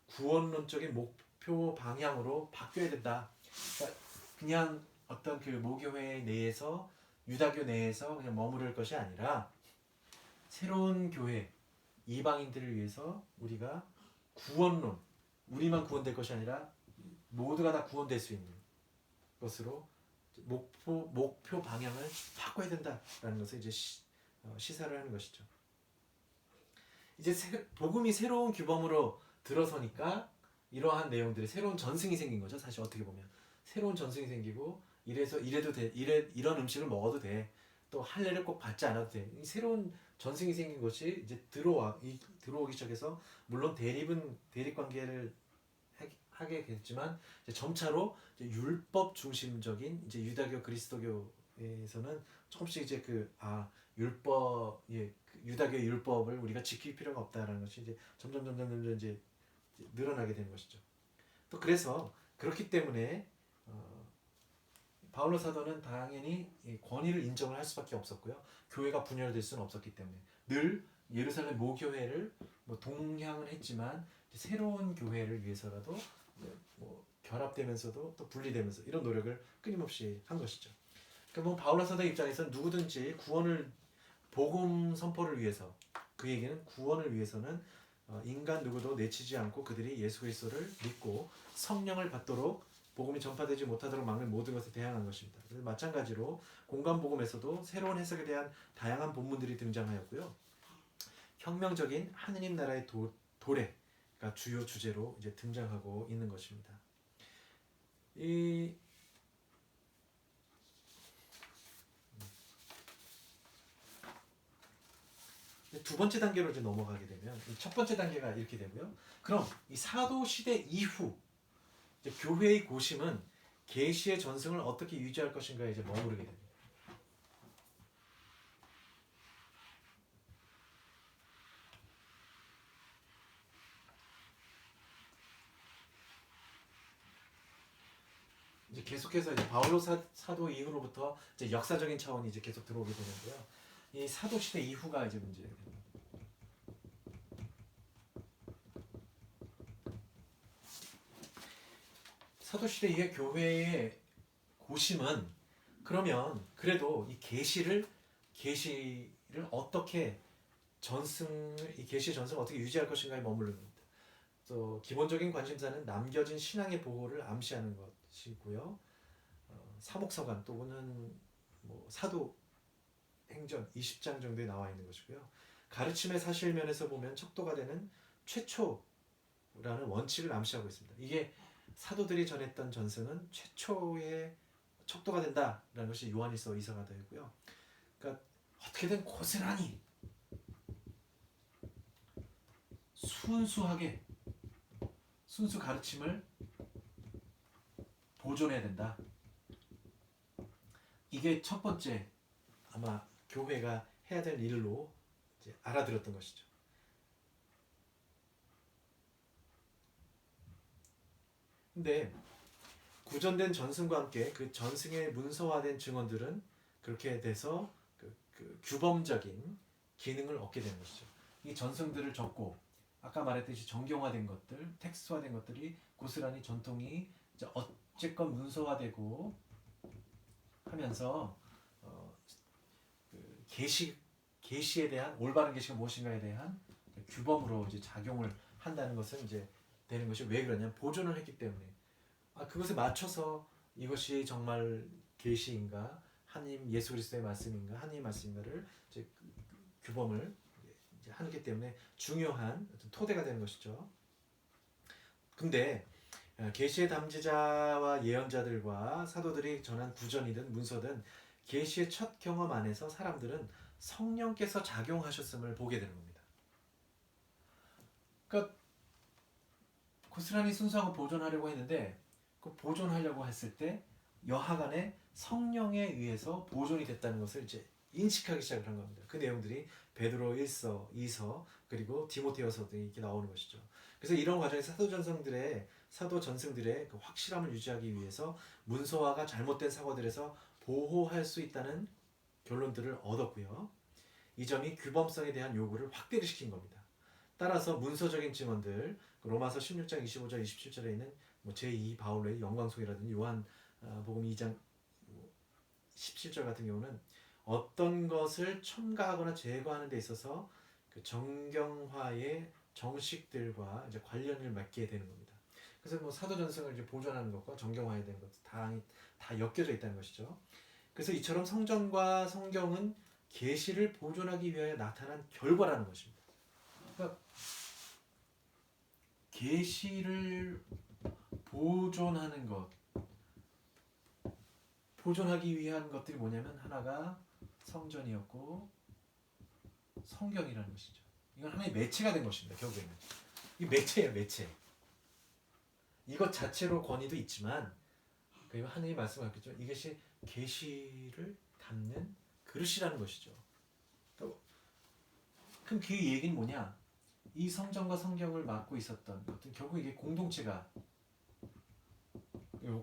구원론적인 목표 방향으로 바뀌어야 된다. 그러니까 그냥 어떤 그 모교회 내에서 유다교 내에서 그냥 머무를 것이 아니라 새로운 교회 이방인들을 위해서 우리가 구원론, 우리만 구원될 것이 아니라 모두가 다 구원될 수 있는 것으로 목표 방향을 바꿔야 된다라는 것을 이제 시사를 하는 것이죠. 이제 복음이 새로운 규범으로 들어서니까 이러한 내용들이 새로운 전승이 생긴 거죠. 사실 어떻게 보면 새로운 전승이 생기고 이래도 돼, 이런 음식을 먹어도 돼, 또 할례를 꼭 받지 않아도 돼. 이 새로운 전승이 생긴 것이 이제 들어오기 시작해서 물론 대립 관계를 하게 됐지만 이제 점차로 이제 율법 중심적인 이제 유다교 그리스도교에서는 조금씩 이제 율법 그 유다교 율법을 우리가 지킬 필요가 없다라는 것이 이제 점점 이제 늘어나게 되는 것이죠. 또 그래서 그렇기 때문에 바울로 사도는 당연히 권위를 인정을 할 수밖에 없었고요. 교회가 분열될 수는 없었기 때문에 늘 예루살렘 모교회를 동향을 했지만 새로운 교회를 위해서라도 결합되면서도 또 분리되면서 이런 노력을 끊임없이 한 것이죠. 그러니까 바울로 사도 입장에서는 누구든지 복음 선포를 위해서, 그에게는 구원을 위해서는 인간 누구도 내치지 않고 그들이 예수 그리스도를 믿고 성령을 받도록 복음이 전파되지 못하도록 막는 모든 것에 대항한 것입니다. 그래서 마찬가지로 공간 복음에서도 새로운 해석에 대한 다양한 본문들이 등장하였고요. 혁명적인 하느님 나라의 도래가 주요 주제로 이제 등장하고 있는 것입니다. 두 번째 단계로 이제 넘어가게 되면 첫 번째 단계가 이렇게 되고요. 그럼 이 사도 시대 이후 이제 교회의 고심은 계시의 전승을 어떻게 유지할 것인가에 이제 머무르게 됩니다. 이제 계속해서 이제 바울로 사도 이후로부터 이제 역사적인 차원이 이제 계속 들어오게 되는데요. 이 사도 시대 이후가 이제 문제가 됩니다. 사도 시대 이후의 교회의 고심은 그러면 그래도 이 계시를 어떻게 이 계시의 전승을 어떻게 유지할 것인가에 머무르는 겁니다. 또 기본적인 관심사는 남겨진 신앙의 보호를 암시하는 것이고요. 사목서관 또는 사도행전 20장 정도에 나와 있는 것이고요. 가르침의 사실면에서 보면 척도가 되는 최초라는 원칙을 암시하고 있습니다. 이게 사도들이 전했던 전승은 최초의 척도가 된다라는 것이 요한일서 2서가 되고요. 그러니까 어떻게든 고스란히 순수 가르침을 보존해야 된다. 이게 첫 번째 아마 교회가 해야 될 일로 이제 알아들었던 것이죠. 근데 구전된 전승과 함께 그 전승에 문서화된 증언들은 그렇게 돼서 그 규범적인 기능을 얻게 되는 것이죠. 이 전승들을 적고 아까 말했듯이 정경화된 것들, 텍스트화된 것들이 고스란히 전통이 이제 어쨌건 문서화되고 하면서 그 계시에 대한 올바른 계시가 무엇인가에 대한 규범으로 이제 작용을 한다는 것은 이제 되는 것이 왜 그러냐? 보존을 했기 때문에. 그것에 맞춰서 이것이 정말 계시인가, 하나님 예수 그리스도의 말씀인가, 하나님의 말씀인가를 이제 규범을 이제 하기 때문에 중요한 토대가 되는 것이죠. 근데 계시의 담지자와 예언자들과 사도들이 전한 구전이든 문서든 계시의 첫 경험 안에서 사람들은 성령께서 작용하셨음을 보게 되는 겁니다. 그러니까 고스란히 순수하고 보존하려고 했는데 그 보존하려고 했을 때 여하간에 성령에 의해서 보존이 됐다는 것을 이제 인식하기 시작을 한 겁니다. 그 내용들이 베드로 1서, 2서 그리고 디모데후서도 이렇게 나오는 것이죠. 그래서 이런 과정에서 사도 전승들의 그 확실함을 유지하기 위해서 문서화가 잘못된 사고들에서 보호할 수 있다는 결론들을 얻었고요. 이 점이 규범성에 대한 요구를 확대를 시킨 겁니다. 따라서 문서적인 증언들, 로마서 16장 25절 27절에 있는 제2 바울의 영광송이라든지 요한 복음 2장 17절 같은 경우는 어떤 것을 첨가하거나 제거하는 데 있어서 그 정경화의 정식들과 이제 관련을 맺게 되는 겁니다. 그래서 사도전승을 이제 보존하는 것과 정경화해야 되는 것 다 엮여져 있다는 것이죠. 그래서 이처럼 성전과 성경은 계시를 보존하기 위하여 나타난 결과라는 것입니다. 그러니까 계시를 보존하는 것, 보존하기 위한 것들이 뭐냐면 하나가 성전이었고 성경이라는 것이죠. 이건 하나의 매체가 된 것입니다. 결국에는 이 매체예요, 매체. 이것 자체로 권위도 있지만 그리고 하나님이 말씀하셨죠. 이것이 계시를 담는 그릇이라는 것이죠. 그럼 그 얘기는 뭐냐? 이 성전과 성경을 맡고 있었던 것은 결국 이게 공동체가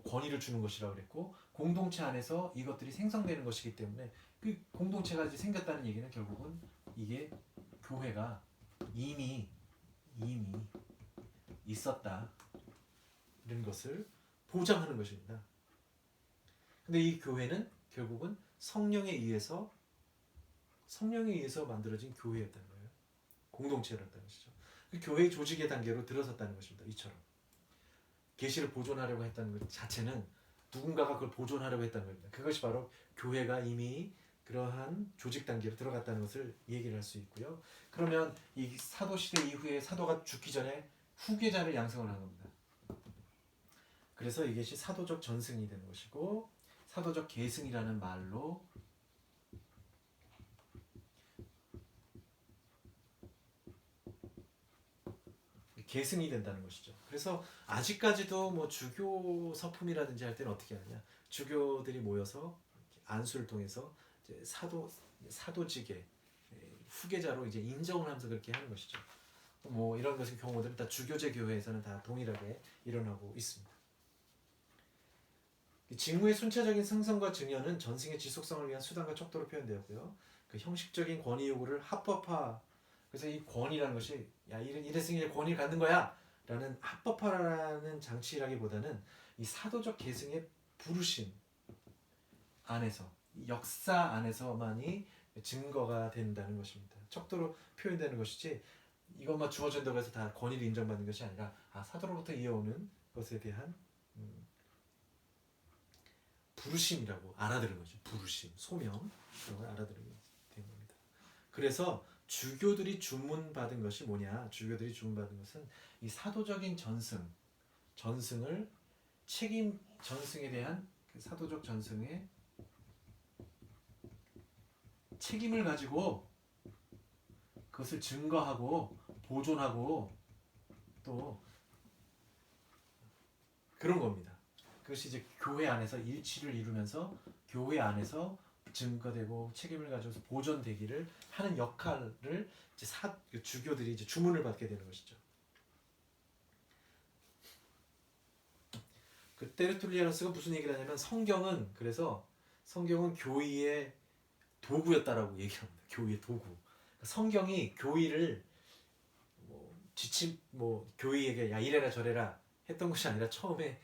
권위를 주는 것이라고 그랬고 공동체 안에서 이것들이 생성되는 것이기 때문에 그 공동체가 이제 생겼다는 얘기는 결국은 이게 교회가 이미 있었다 이런 것을 보장하는 것입니다. 근데 이 교회는 결국은 성령에 의해서 만들어진 교회였다는 거예요. 공동체였다는 것이죠. 그 교회의 조직의 단계로 들어섰다는 것입니다. 이처럼 계시를 보존하려고 했다는 것 자체는 누군가가 그걸 보존하려고 했다는 겁니다. 그것이 바로 교회가 이미 그러한 조직 단계로 들어갔다는 것을 얘기를 할 수 있고요. 그러면 이 사도 시대 이후에 사도가 죽기 전에 후계자를 양성을 한 겁니다. 그래서 이것이 사도적 전승이 되는 것이고 사도적 계승이라는 말로 계승이 된다는 것이죠. 그래서 아직까지도 주교 서품이라든지 할 때는 어떻게 하느냐? 주교들이 모여서 안수를 통해서 이제 사도직의 후계자로 이제 인정을 하면서 그렇게 하는 것이죠. 이런 것의 경우들은 다 주교제 교회에서는 다 동일하게 일어나고 있습니다. 직무의 순차적인 승선과 증여는 전승의 지속성을 위한 수단과 척도로 표현되었고요. 그 형식적인 권위 요구를 합법화. 그래서 이 권위라는 것이 이랬으니 권위를 갖는 거야 라는 합법화라는 장치라기보다는 이 사도적 계승의 부르심 안에서 역사 안에서만이 증거가 된다는 것입니다. 척도로 표현되는 것이지 이것만 주어진다고 해서 다 권위를 인정받는 것이 아니라 사도로부터 이어오는 것에 대한 부르심이라고 알아들은 거죠. 부르심, 소명 그런 걸 알아들은 겁니다. 그래서 주교들이 주문받은 것이 뭐냐? 주교들이 주문받은 것은 이 사도적인 전승을 전승에 대한 그 사도적 전승의 책임을 가지고 그것을 증거하고 보존하고 또 그런 겁니다. 그것이 이제 교회 안에서 일치를 이루면서 교회 안에서 증거되고 책임을 가져서 보존되기를 하는 역할을 이제 주교들이 이제 주문을 받게 되는 것이죠. 그 테르툴리아누스가 무슨 얘기를 하냐면 성경은 교의의 도구였다라고 얘기합니다. 교의의 도구. 성경이 교의를 교의에게 야 이래라 저래라 했던 것이 아니라 처음에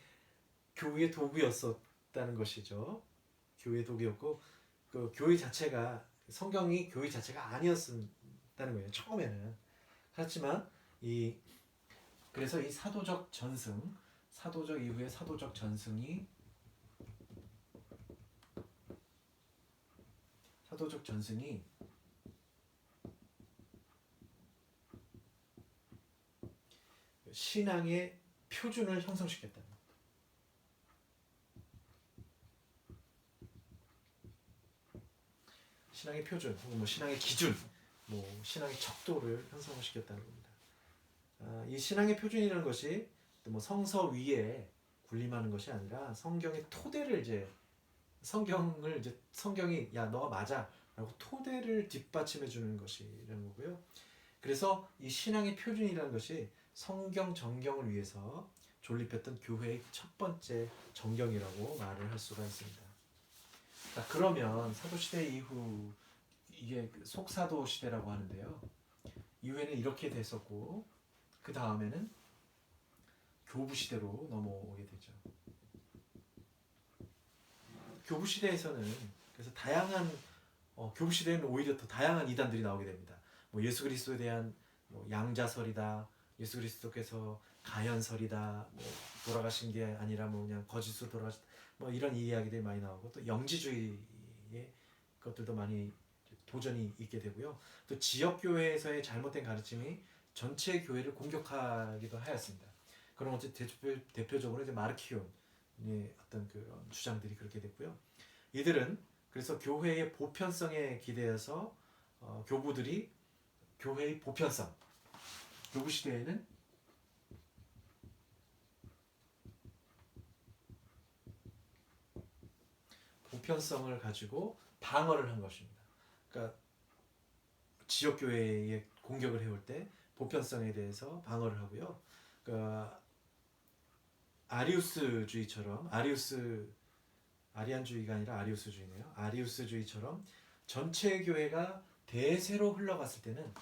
교의의 도구였었다는 것이죠. 교의의 도구였고 그 교회 자체가 성경이 교회 자체가 아니었다는 거예요. 처음에는. 그렇지만 그래서 이 사도적 이후의 사도적 전승이 신앙의 표준을 형성시켰다. 신앙의 표준, 신앙의 기준, 신앙의 척도를 형성시켰다는 겁니다. 이 신앙의 표준이라는 것이 성서 위에 군림하는 것이 아니라 성경의 토대를 성경이 야 너가 맞아라고 토대를 뒷받침해 주는 것이라는 거고요. 그래서 이 신앙의 표준이라는 것이 성경 정경을 위해서 존립했던 교회의 첫 번째 정경이라고 말을 할 수가 있습니다. 자, 그러면 사도시대 이후 이게 속사도 시대라고 하는데요. 이후에는 이렇게 됐었고 그 다음에는 교부 시대로 넘어오게 되죠. 교부 시대에서는 그래서 다양한 교부 시대에는 오히려 더 다양한 이단들이 나오게 됩니다. 뭐 예수 그리스도에 대한 뭐 양자설이다, 예수 그리스도께서 가현설이다, 뭐 돌아가신 게 아니라 뭐 그냥 거짓으로 돌아가신 뭐 이런 이야기들이 많이 나오고 또 영지주의의 것들도 많이 도전이 있게 되고요. 또 지역 교회에서의 잘못된 가르침이 전체 교회를 공격하기도 하였습니다. 그런 것들 대표적으로 이제 마르키온의 어떤 그런 주장들이 그렇게 됐고요. 이들은 그래서 교회의 보편성에 기대어서 교부들이 교회의 보편성, 교부 시대에는 보편성을 가지고 방어를 한 것입니다. 그러니까 지역 교회에 공격을 해올 때 보편성에 대해서 방어를 하고요. 그러니까 아리우스주의처럼 아리안주의가 아니라 아리우스주의네요. 아리우스주의처럼 전체 교회가 대세로 흘러갔을 때는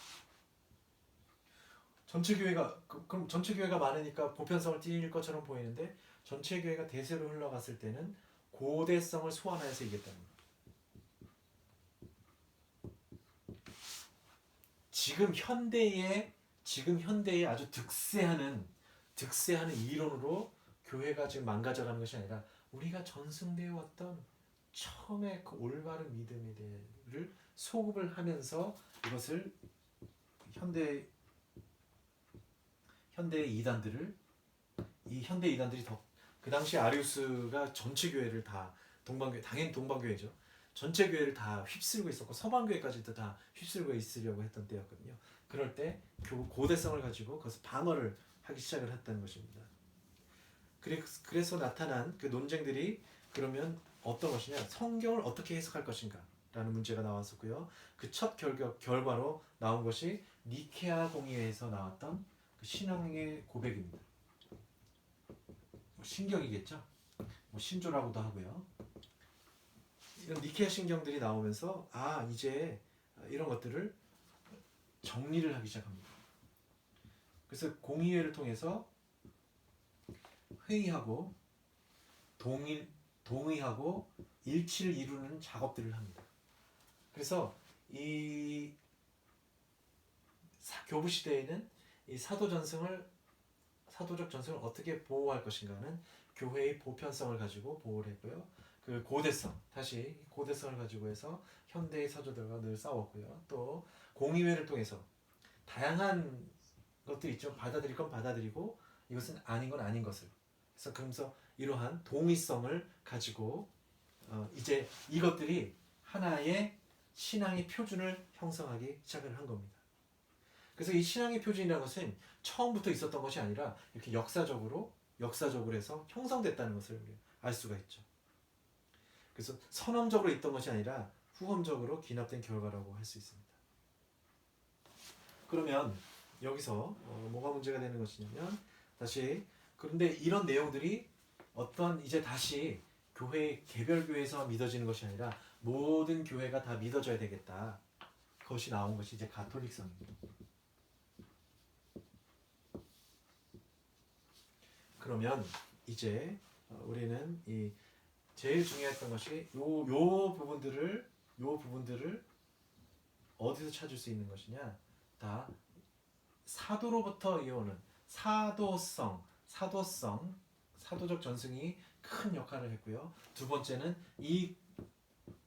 전체 교회가 그럼 전체 교회가 많으니까 보편성을 띠일 것처럼 보이는데 전체 교회가 대세로 흘러갔을 때는 고대성을 소환해서 이겼다는 거예요. 지금 현대에 아주 득세하는 이론으로 교회가 지금 망가져가는 것이 아니라 우리가 전승되어 왔던 처음에 그 올바른 믿음에 대해를 소급을 하면서 이것을 현대의 이단들을 이 현대 이단들이 더 그 당시 아리우스가 전체 교회를 다 당연히 동방교회죠. 전체 교회를 다 휩쓸고 있었고 서방교회까지도 다 휩쓸고 있으려고 했던 때였거든요. 그럴 때 고대성을 가지고 그것을 방어를 하기 시작을 했다는 것입니다. 그래서 나타난 그 논쟁들이 그러면 어떤 것이냐, 성경을 어떻게 해석할 것인가 라는 문제가 나왔었고요. 그 첫 결과로 나온 것이 니케아 공의회에서 나왔던 그 신앙의 고백입니다. 신경이겠죠. 뭐 신조라고도 하고요. 이런 니케아 신경들이 나오면서 이제 이런 것들을 정리를 하기 시작합니다. 그래서 공의회를 통해서 회의하고 동의하고 일치를 이루는 작업들을 합니다. 그래서 이 교부 시대에는 이 사도적 전승을 어떻게 보호할 것인가는 교회의 보편성을 가지고 보호를 했고요. 그 다시 고대성을 가지고 해서 현대의 사도들과 늘 싸웠고요. 또 공의회를 통해서 다양한 것들이 있죠. 받아들일 건 받아들이고 이것은 아닌 건 아닌 것을. 그래서 이러한 동의성을 가지고 이제 이것들이 하나의 신앙의 표준을 형성하기 시작을 한 겁니다. 그래서 이 신앙의 표준이라는 것은 처음부터 있었던 것이 아니라 이렇게 역사적으로 해서 형성됐다는 것을 알 수가 있죠. 그래서 선험적으로 있던 것이 아니라 후험적으로 기납된 결과라고 할 수 있습니다. 그러면 여기서 뭐가 문제가 되는 것이냐면 그런데 이런 내용들이 이제 다시 개별 교회에서 믿어지는 것이 아니라 모든 교회가 다 믿어져야 되겠다. 그것이 나온 것이 이제 가톨릭성입니다. 그러면 이제 우리는 이 제일 중요했던 것이 요 부분들을 어디서 찾을 수 있는 것이냐? 다 사도로부터 이어오는 사도적 전승이 큰 역할을 했고요. 두 번째는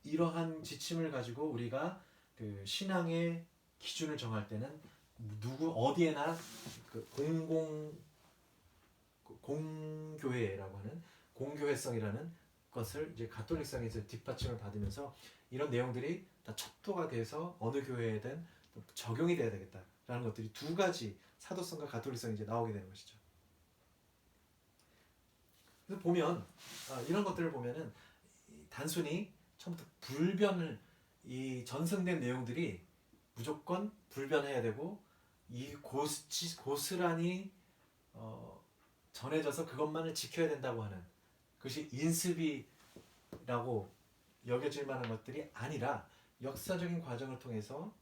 이러한 지침을 가지고 우리가 그 신앙의 기준을 정할 때는 어디에나 그 공교회라고 하는 공교회성이라는 것을 이제 가톨릭성에서 뒷받침을 받으면서 이런 내용들이 다 척도가 돼서 어느 교회에든 적용이 돼야 되겠다라는 것들이 두 가지 사도성과 가톨릭성이 이제 나오게 되는 것이죠. 그래서 보면 이런 것들을 보면은 단순히 처음부터 이 전승된 내용들이 무조건 불변해야 되고 이 고스란히 전해져서 그것만을 지켜야 된다고 하는 그것이 인습이라고 여겨질 만한 것들이 아니라 역사적인 과정을 통해서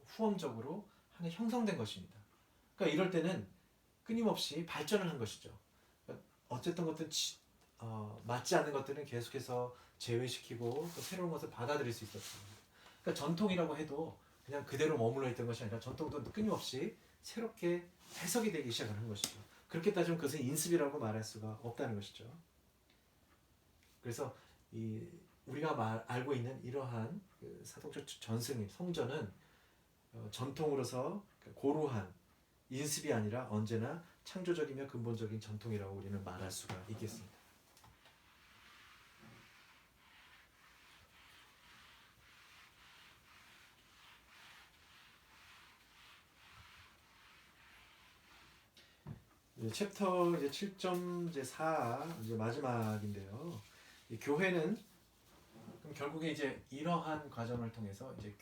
후엄적으로 하나 형성된 것입니다. 그러니까 이럴 때는 끊임없이 발전을 한 것이죠. 그러니까 어쨌든 것들 맞지 않는 것들은 계속해서 제외시키고 또 새로운 것을 받아들일 수 있었습니다. 그러니까 전통이라고 해도 그냥 그대로 머물러 있던 것이 아니라 전통도 끊임없이 새롭게 해석이 되기 시작하는 것이죠. 그렇게 따지면 그것은 인습이라고 말할 수가 없다는 것이죠. 그래서 우리가 알고 있는 이러한 그 사도적 전승의 성전은 전통으로서 고루한 인습이 아니라 언제나 창조적이며 근본적인 전통이라고 우리는 말할 수가 있겠습니다. 챕터 이제 7.4 이제 마지막인데요. 이 교회는 그럼 결국에 이제 이러한 과정을 통해서 이제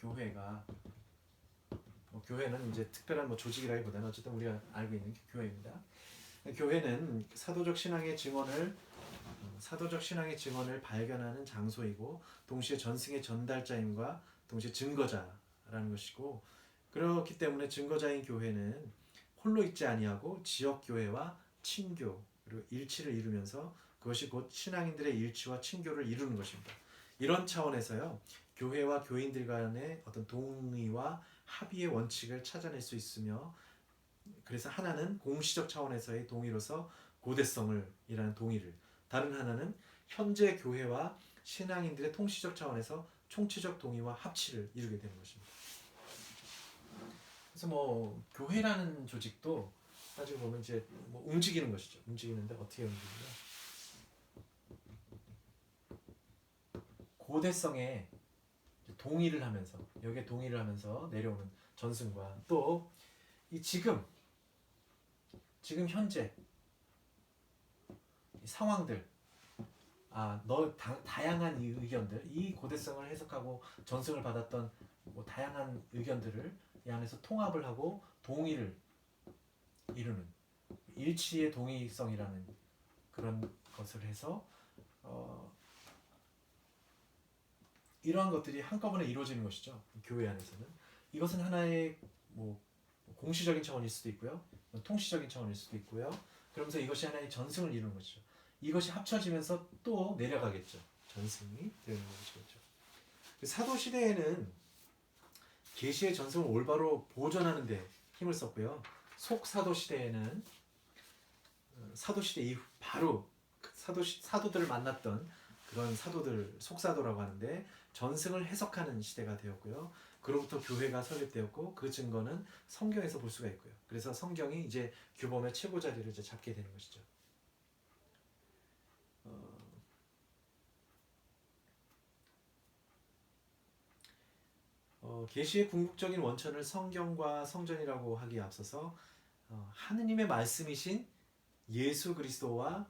교회는 이제 특별한 조직이라기보다는 어쨌든 우리가 알고 있는 교회입니다. 교회는 사도적 신앙의 증언을 발견하는 장소이고 동시에 전승의 전달자임과 동시에 증거자라는 것이고, 그렇기 때문에 증거자인 교회는 홀로 있지 아니하고 지역 교회와 친교 그리고 일치를 이루면서 그것이 곧 신앙인들의 일치와 친교를 이루는 것입니다. 이런 차원에서요, 교회와 교인들 간의 어떤 동의와 합의의 원칙을 찾아낼 수 있으며, 그래서 하나는 공시적 차원에서의 동의로서 고대성을 이라는 동의를, 다른 하나는 현재 교회와 신앙인들의 통시적 차원에서 총체적 동의와 합치를 이루게 되는 것입니다. 그래서 교회라는 조직도 따지고 보면 이제 움직이는 것이죠. 움직이는데 어떻게 움직이냐? 고대성에 동의를 하면서, 여기에 동의를 하면서 내려오는 전승과 또 이 지금 현재 이 상황들, 다양한 이 의견들, 이 고대성을 해석하고 전승을 받았던 다양한 의견들을 이 안에서 통합을 하고 동의를 이루는 일치의 동의성이라는 그런 것을 해서 이러한 것들이 한꺼번에 이루어지는 것이죠. 교회 안에서는 이것은 하나의 공시적인 차원일 수도 있고요, 통시적인 차원일 수도 있고요. 그러면서 이것이 하나의 전승을 이루는 것이죠. 이것이 합쳐지면서 또 내려가겠죠. 전승이 되는 것이겠죠. 사도 시대에는 계시의 전승을 올바로 보존하는 데 힘을 썼고요. 속사도 시대에는 사도 시대 이후 바로 사도들을 만났던 그런 사도들, 속사도라고 하는데 전승을 해석하는 시대가 되었고요. 그로부터 교회가 설립되었고 그 증거는 성경에서 볼 수가 있고요. 그래서 성경이 이제 규범의 최고 자리를 이제 잡게 되는 것이죠. 계시의 궁극적인 원천을 성경과 성전이라고 하기에 앞서서 하느님의 말씀이신 예수 그리스도와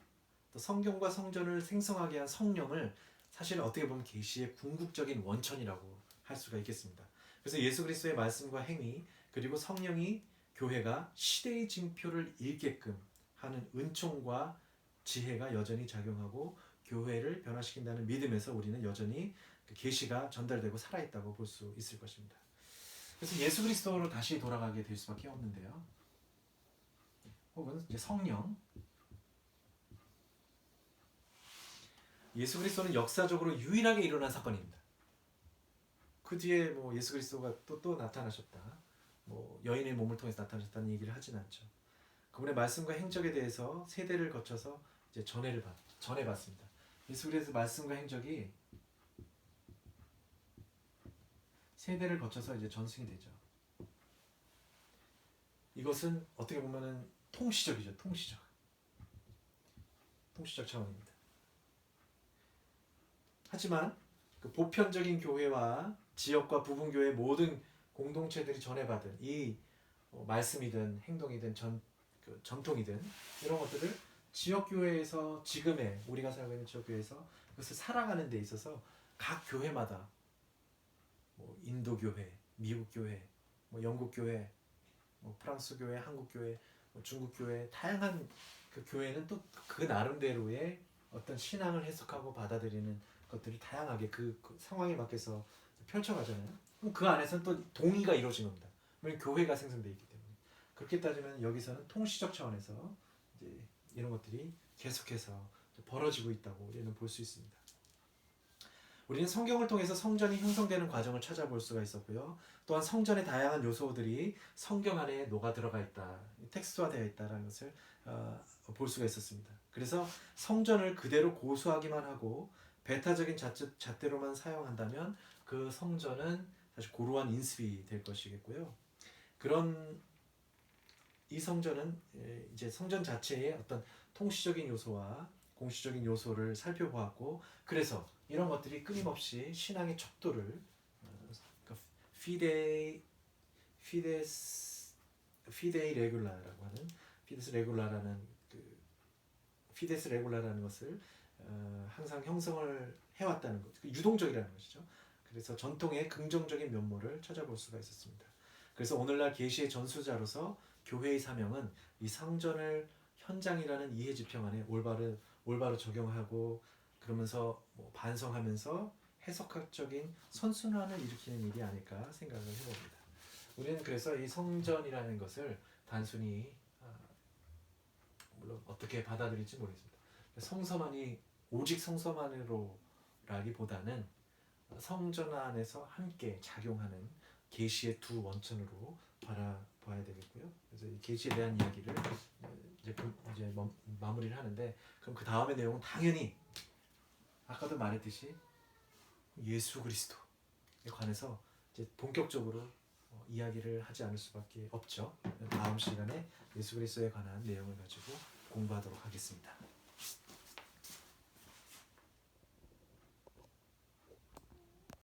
또 성경과 성전을 생성하게 한 성령을 사실 어떻게 보면 계시의 궁극적인 원천이라고 할 수가 있겠습니다. 그래서 예수 그리스도의 말씀과 행위 그리고 성령이 교회가 시대의 징표를 읽게끔 하는 은총과 지혜가 여전히 작용하고 교회를 변화시킨다는 믿음에서 우리는 여전히 그 계시가 전달되고 살아있다고 볼 수 있을 것입니다. 그래서 예수 그리스도로 다시 돌아가게 될 수밖에 없는데요. 혹은 이제 성령, 예수 그리스도는 역사적으로 유일하게 일어난 사건입니다. 그 뒤에 예수 그리스도가 또 나타나셨다, 여인의 몸을 통해서 나타나셨다는 얘기를 하진 않죠. 그분의 말씀과 행적에 대해서 세대를 거쳐서 이제 전해봤습니다. 예수 그리스도의 말씀과 행적이 세대를 거쳐서 이제 전승이 되죠. 이것은 어떻게 보면은 통시적이죠. 통시적 차원입니다. 하지만 그 보편적인 교회와 지역과 부분교회 모든 공동체들이 전해받은 이 말씀이든 행동이든 전통이든 이런 것들을 지역교회에서 지금의 우리가 살고 있는 지역교회에서 그것을 살아가는 데 있어서 각 교회마다 인도교회, 미국교회, 영국교회, 프랑스교회, 한국교회, 중국교회, 다양한 그 교회는 또 그 나름대로의 어떤 신앙을 해석하고 받아들이는 것들이 다양하게 그 상황에 맞게서 펼쳐가잖아요. 그럼 그 안에서는 또 동의가 이루어진 겁니다. 왜냐면 교회가 생성되어 있기 때문에. 그렇게 따지면 여기서는 통시적 차원에서 이제 이런 것들이 계속해서 벌어지고 있다고 우리는 볼 수 있습니다. 우리는 성경을 통해서 성전이 형성되는 과정을 찾아볼 수가 있었고요. 또한 성전의 다양한 요소들이 성경 안에 녹아 들어가 있다, 텍스트화되어 있다는 것을 볼 수가 있었습니다. 그래서 성전을 그대로 고수하기만 하고 배타적인 잣대로만 사용한다면 그 성전은 사실 고루한 인습이 될 것이겠고요. 그런 이 성전은 이제 성전 자체의 어떤 통시적인 요소와 공시적인 요소를 살펴보았고, 그래서 이런 것들이 끊임없이 신앙의 척도를 그러니까 피데이 레굴라라고 하는 피데스 레굴라라는 것을 항상 형성을 해왔다는 것, 유동적이라는 것이죠. 그래서 전통의 긍정적인 면모를 찾아볼 수가 있었습니다. 그래서 오늘날 계시의 전수자로서 교회의 사명은 이 성전을 현장이라는 이해 지평 안에 올바로 적용하고, 그러면서 뭐 반성하면서 해석학적인 선순환을 일으키는 일이 아닐까 생각을 해봅니다. 우리는 그래서 이 성전이라는 것을 단순히 물론 어떻게 받아들일지 모르겠습니다. 성서만이 오직 성서만으로라기보다는 성전 안에서 함께 작용하는 계시의 두 원천으로 바라봐야 되겠고요. 그래서 이 계시에 대한 이야기를 이제 마무리를 하는데, 그럼 그 다음의 내용은 당연히 아까도 말했듯이 예수 그리스도에 관해서 이제 본격적으로 이야기를 하지 않을 수밖에 없죠. 다음 시간에 예수 그리스도에 관한 내용을 가지고 공부하도록 하겠습니다.